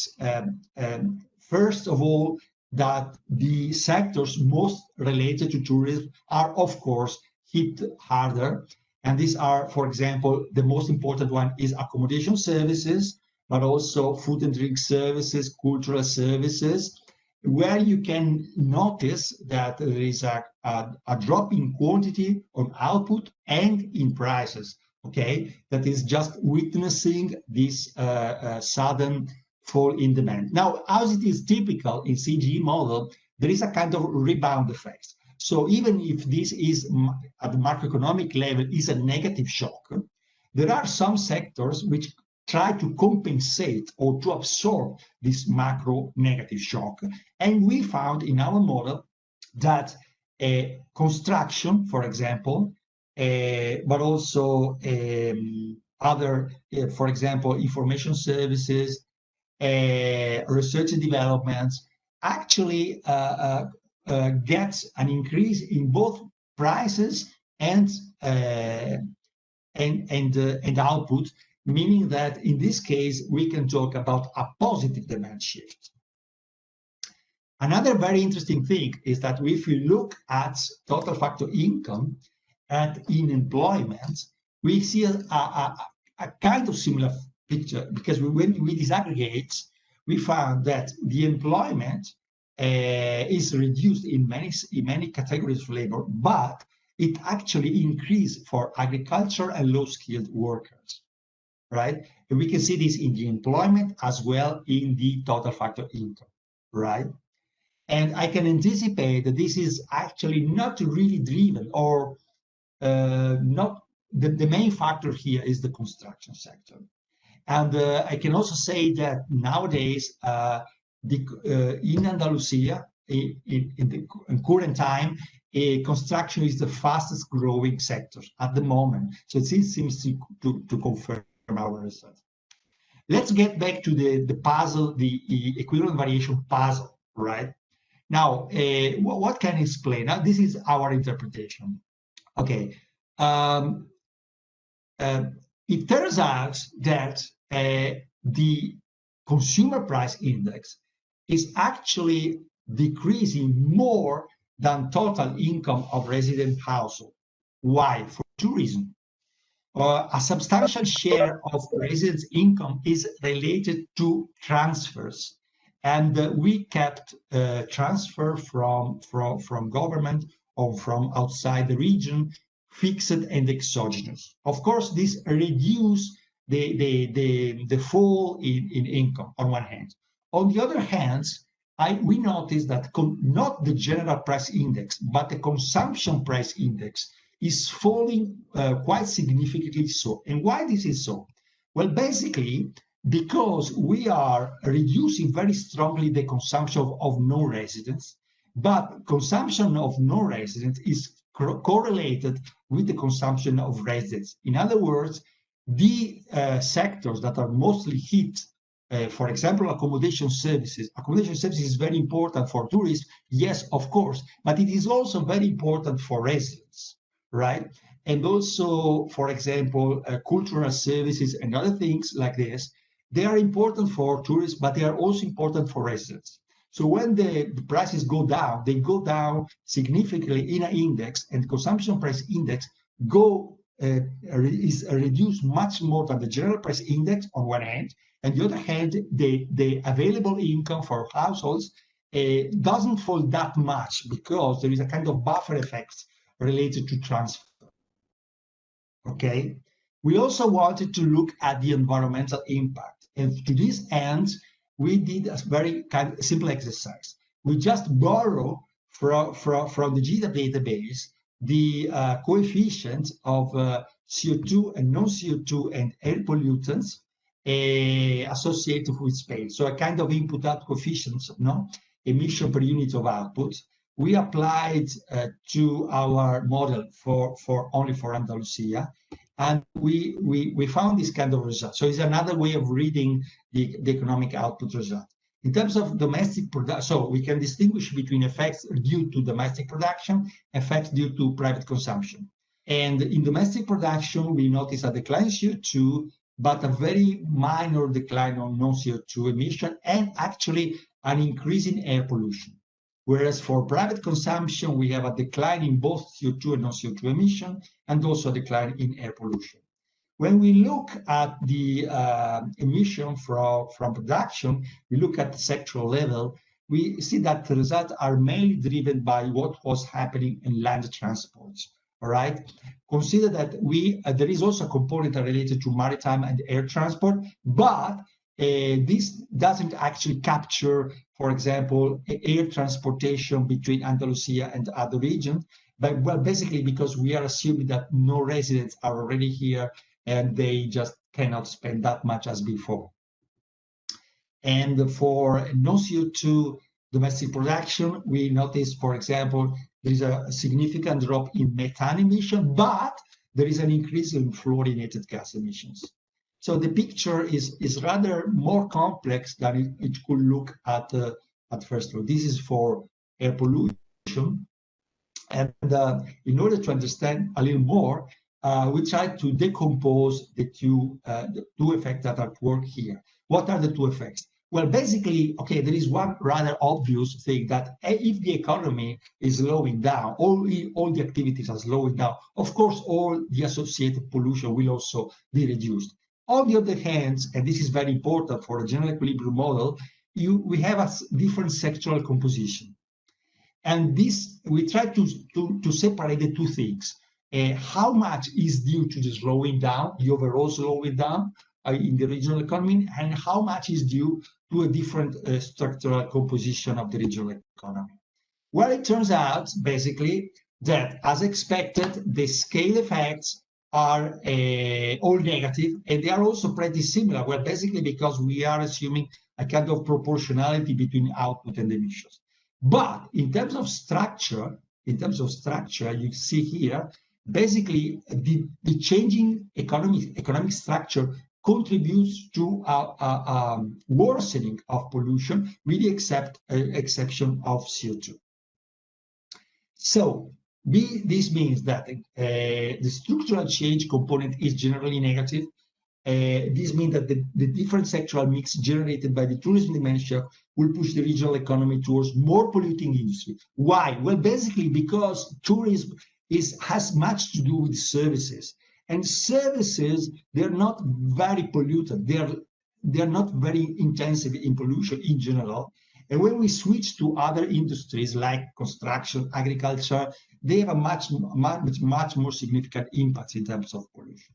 first of all that the sectors most related to tourism are of course hit harder. And these are, for example, the most important one is accommodation services, but also food and drink services, cultural services, where you can notice that there is a drop in quantity on output and in prices, okay? That is just witnessing this sudden fall in demand. Now, as it is typical in CGE model, there is a kind of rebound effect. So even if this is at the macroeconomic level is a negative shock, there are some sectors which try to compensate or to absorb this macro negative shock. And we found in our model that construction, for example, but also other, for example, information services, research and development, actually gets an increase in both prices and output, meaning that in this case we can talk about a positive demand shift. Another very interesting thing is that if we look at total factor income and in employment, we see a kind of similar picture, because when we disaggregate, we found that the employment is reduced in many categories of labor, but it actually increased for agriculture and low-skilled workers, right? And we can see this in the employment as well in the total factor income, right? And I can anticipate that this is actually not really driven, or not the main factor here is the construction sector. And I can also say that nowadays, in Andalusia, in the current time, construction is the fastest growing sector at the moment. So it seems to confirm our results. Let's get back to the puzzle, the equivalent variation puzzle, right? Now, what can I explain? Now, this is our interpretation. Okay. It turns out that the consumer price index is actually decreasing more than total income of resident household. Why? For two reasons. A substantial share of residents' income is related to transfers, and we kept transfer from government or from outside the region, fixed and exogenous. Of course, this reduces the fall in income on one hand. On the other hand, we noticed that not the general price index, but the consumption price index is falling quite significantly so. And why this is so? Well, basically, because we are reducing very strongly the consumption of non-residents, but consumption of non-residents is correlated with the consumption of residents. In other words, the sectors that are mostly hit, for example, accommodation services. Accommodation services is very important for tourists, yes, of course, but it is also very important for residents, right? And also, for example, cultural services and other things like this, they are important for tourists, but they are also important for residents. So when the prices go down, they go down significantly in an index, and consumption price index is reduced much more than the general price index on one hand. On the other hand, the available income for households doesn't fall that much because there is a kind of buffer effect related to transfer. Okay. We also wanted to look at the environmental impact, and to this end, we did a very kind of simple exercise. We just borrow from the GTAP database the coefficients of CO2 and non-CO2 and air pollutants associated with space. So a kind of input-out coefficients, no? Emission per unit of output. We applied to our model only for Andalusia, and we found this kind of result. So it's another way of reading the economic output result. In terms of domestic production, so we can distinguish between effects due to domestic production, effects due to private consumption. And in domestic production, we notice a decline in CO2, but a very minor decline on non-CO2 emission, and actually an increase in air pollution. Whereas for private consumption, we have a decline in both CO2 and non-CO2 emission, and also a decline in air pollution. When we look at the emission from production, we look at the sectoral level, we see that the results are mainly driven by what was happening in land transports. All right. Consider that there is also a component related to maritime and air transport, but this doesn't actually capture, for example, air transportation between Andalusia and other regions. But well, basically because we are assuming that no residents are already here, and they just cannot spend that much as before. And for non-CO2 domestic production, we notice, for example, there is a significant drop in methane emission, but there is an increase in fluorinated gas emissions. So the picture is rather more complex than it could look at first look. This is for air pollution. And in order to understand a little more, we try to decompose the two effects that are at work here. What are the two effects? Well, basically, okay, there is one rather obvious thing, that if the economy is slowing down, all the activities are slowing down, of course, all the associated pollution will also be reduced. On the other hand, and this is very important for a general equilibrium model, we have a different sectoral composition. And this, we try to separate the two things. How much is due to the slowing down, the overall slowing down in the regional economy, and how much is due to a different structural composition of the regional economy. Well, it turns out, basically, that as expected, the scale effects are all negative, and they are also pretty similar. Well, basically because we are assuming a kind of proportionality between output and emissions. But in terms of structure, you see here, basically the changing economic structure contributes to a worsening of pollution, with the exception of CO2. So this means that the structural change component is generally negative. This means that the different sectoral mix generated by the tourism dimension will push the regional economy towards more polluting industry. Why? Well, basically because tourism has much to do with services, and services, they're not very polluted. They're not very intensive in pollution in general. And when we switch to other industries like construction, agriculture, they have a much more significant impact in terms of pollution.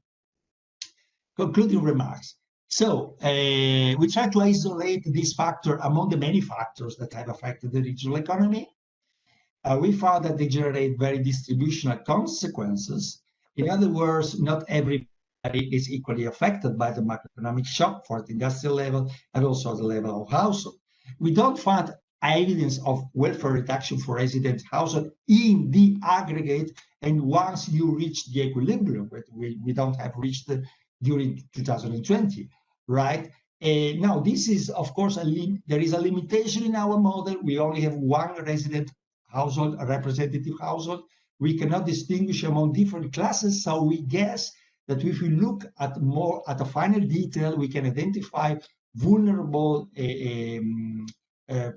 Concluding remarks. So we try to isolate this factor among the many factors that have affected the regional economy. We found that they generate very distributional consequences. In other words, not everybody is equally affected by the macroeconomic shock for the industrial level and also at the level of household. We don't find evidence of welfare reduction for resident household in the aggregate, and once you reach the equilibrium, we don't have reached during 2020, right? Now, this is, of course, there is a limitation in our model. We only have one resident household, a representative household. We cannot distinguish among different classes, so we guess that if we look at a final detail, we can identify vulnerable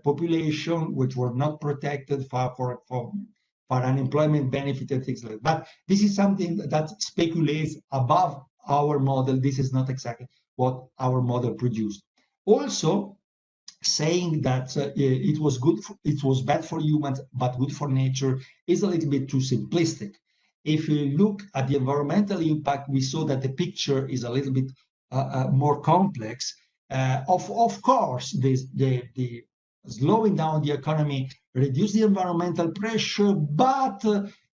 population which were not protected for unemployment benefit and things like that. But this is something that speculates above our model. This is not exactly what our model produced. Also, saying that it was bad for humans but good for nature is a little bit too simplistic. If you look at the environmental impact, we saw that the picture is a little bit more complex. Of course, the slowing down the economy reduce the environmental pressure, but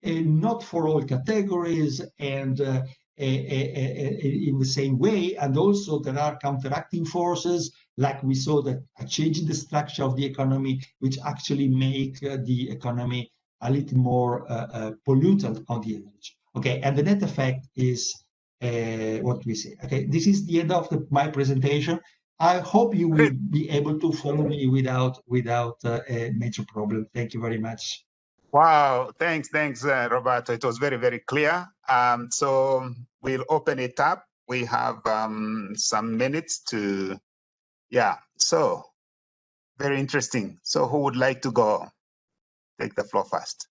not for all categories and in the same way. And also there are counteracting forces, like we saw that a change in the structure of the economy, which actually make the economy a little more pollutant on the energy. Okay, and the net effect is what we see. Okay, this is the end of my presentation. I hope you will be able to follow me without a major problem. Thank you very much. Wow, thanks, Roberto. It was very, very clear. So we'll open it up. We have some minutes to, yeah, so very interesting. So who would like to go? Take the floor first.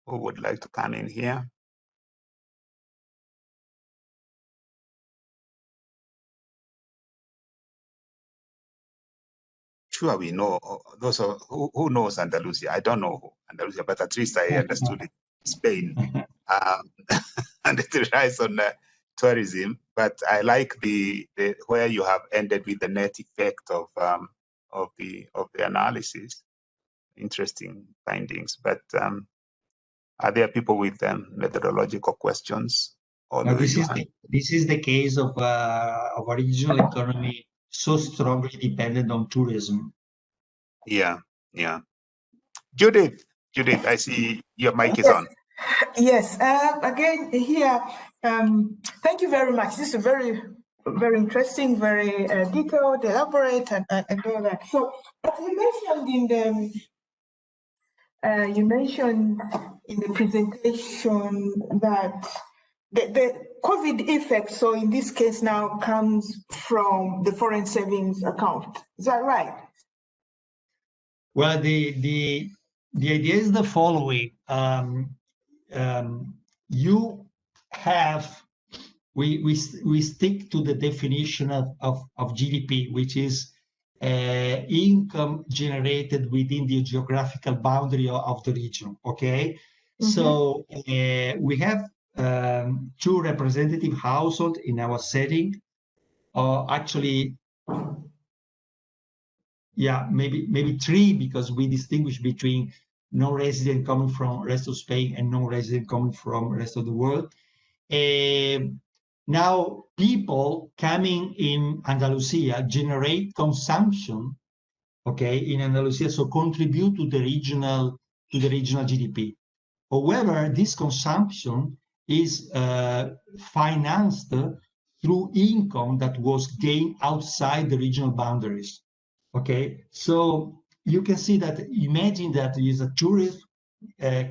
Who would like to come in here? Sure, we know those who knows Andalusia. I don't know Andalusia, but at least I understood it. Spain, and it relies on tourism. But I like the where you have ended with the net effect of the analysis. Interesting findings. But are there people with methodological questions? No, this is the case of a regional economy so strongly dependent on tourism. Yeah, yeah. Judith, I see your mic is on. Yes, again here, thank you very much. This is very, very interesting, very detailed, elaborate, and all that. So, as you mentioned in the presentation that the COVID effect, so in this case now, comes from the foreign savings account. Is that right? Well, the idea is the following. You have, we stick to the definition of GDP, which is income generated within the geographical boundary of the region, okay? Mm-hmm. So we have two representative households in our setting, actually, yeah, maybe three, because we distinguish between non-resident coming from rest of Spain and non-resident coming from rest of the world. Now, people coming in Andalusia generate consumption, okay, in Andalusia, so contribute to the regional GDP. However, this consumption is financed through income that was gained outside the regional boundaries. Okay, so you can see that, imagine that there is a tourist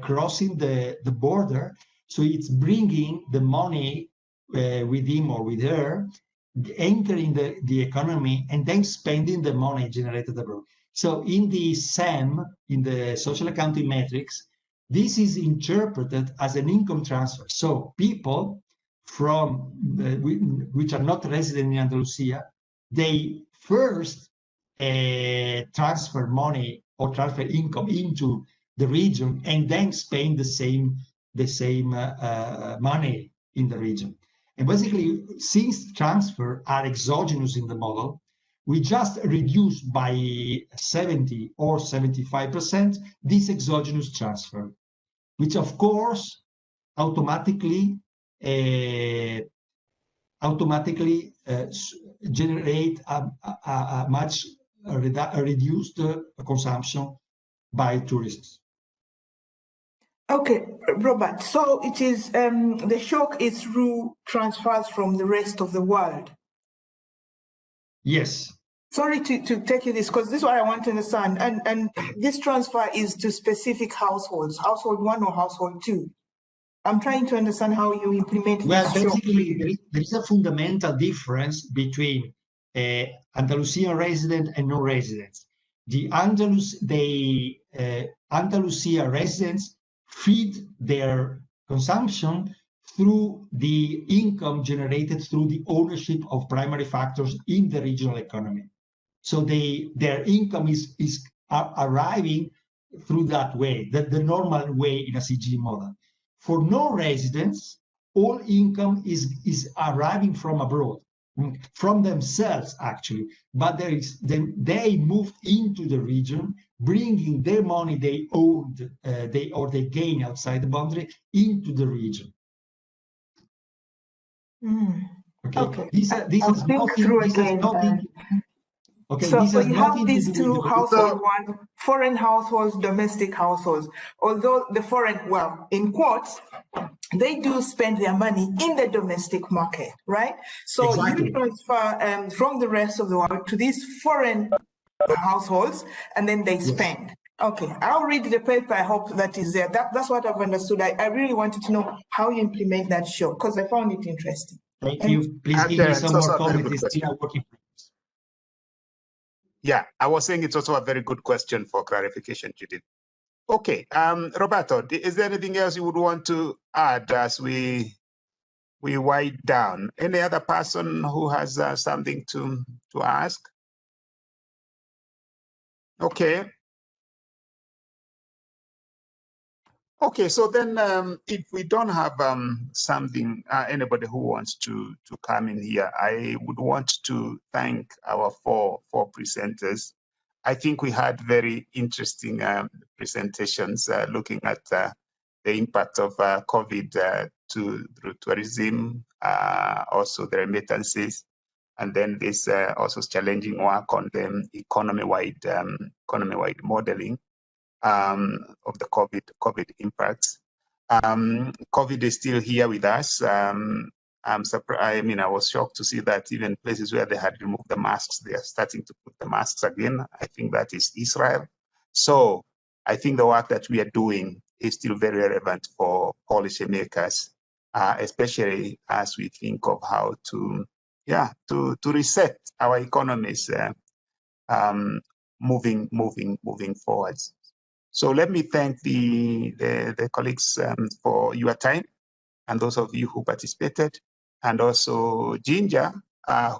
crossing the border, so it's bringing the money with him or with her, entering the economy, and then spending the money generated abroad. So in the SAM, in the social accounting metrics, this is interpreted as an income transfer. So people from which are not resident in Andalusia, they first transfer money or transfer income into the region and then spend the same money in the region. And basically, since transfer are exogenous in the model, we just reduce by 70 or 75% this exogenous transfer, which of course automatically generate a much reduced consumption by tourists. Okay, Robert, so it is the shock is through transfers from the rest of the world. Yes. Sorry to take you this, because this is what I want to understand. And this transfer is to specific households, household 1 or household 2. I'm trying to understand how you implement Well, this shock. basically, there is a fundamental difference between Andalusian resident and non-residents. The Andalusia residents feed their consumption through the income generated through the ownership of primary factors in the regional economy. So their income is arriving through that way, the normal way in a CG model. For non-residents, all income is arriving from abroad, from themselves actually, but they moved into the region, bringing their money they owned, they gain outside the boundary into the region. Okay. This has nothing. Okay, so you have these two household, one foreign households, domestic households. Although the foreign, well, in quotes, they do spend their money in the domestic market, right? So exactly. You transfer from the rest of the world to these foreign households, and then they spend. Yes. Okay, I'll read the paper. I hope that is there. That's what I've understood. I really wanted to know how you implement that show, because I found it interesting. Thank you. Please give me some more comments. It's still a working. Yeah, I was saying it's also a very good question for clarification, Judith. Okay, Roberto, is there anything else you would want to add as we wind down? Any other person who has something to ask? Okay. Okay, so then if we don't have something, anybody who wants to come in here, I would want to thank our four presenters. I think we had very interesting presentations looking at the impact of COVID to tourism, also the remittances, and then this also challenging work on the economy-wide modeling of the COVID impacts. COVID is still here with us. I'm surprised. I mean, I was shocked to see that even places where they had removed the masks, they are starting to put the masks again. I think that is Israel. So I think the work that we are doing is still very relevant for policymakers, especially as we think of how to reset our economies moving forwards. So let me thank the colleagues for your time, and those of you who participated, and also Ginger,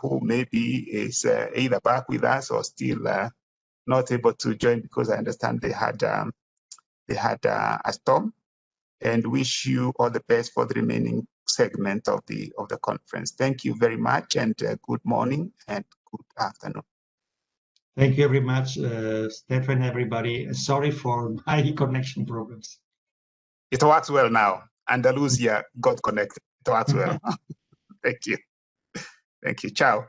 who maybe is either back with us or still not able to join because I understand they had a storm. And wish you all the best for the remaining segment of the conference. Thank you very much, and good morning and good afternoon. Thank you very much, Stefan, everybody. Sorry for my connection problems. It works well now. Andalusia got connected. It works well. Thank you. Thank you. Ciao.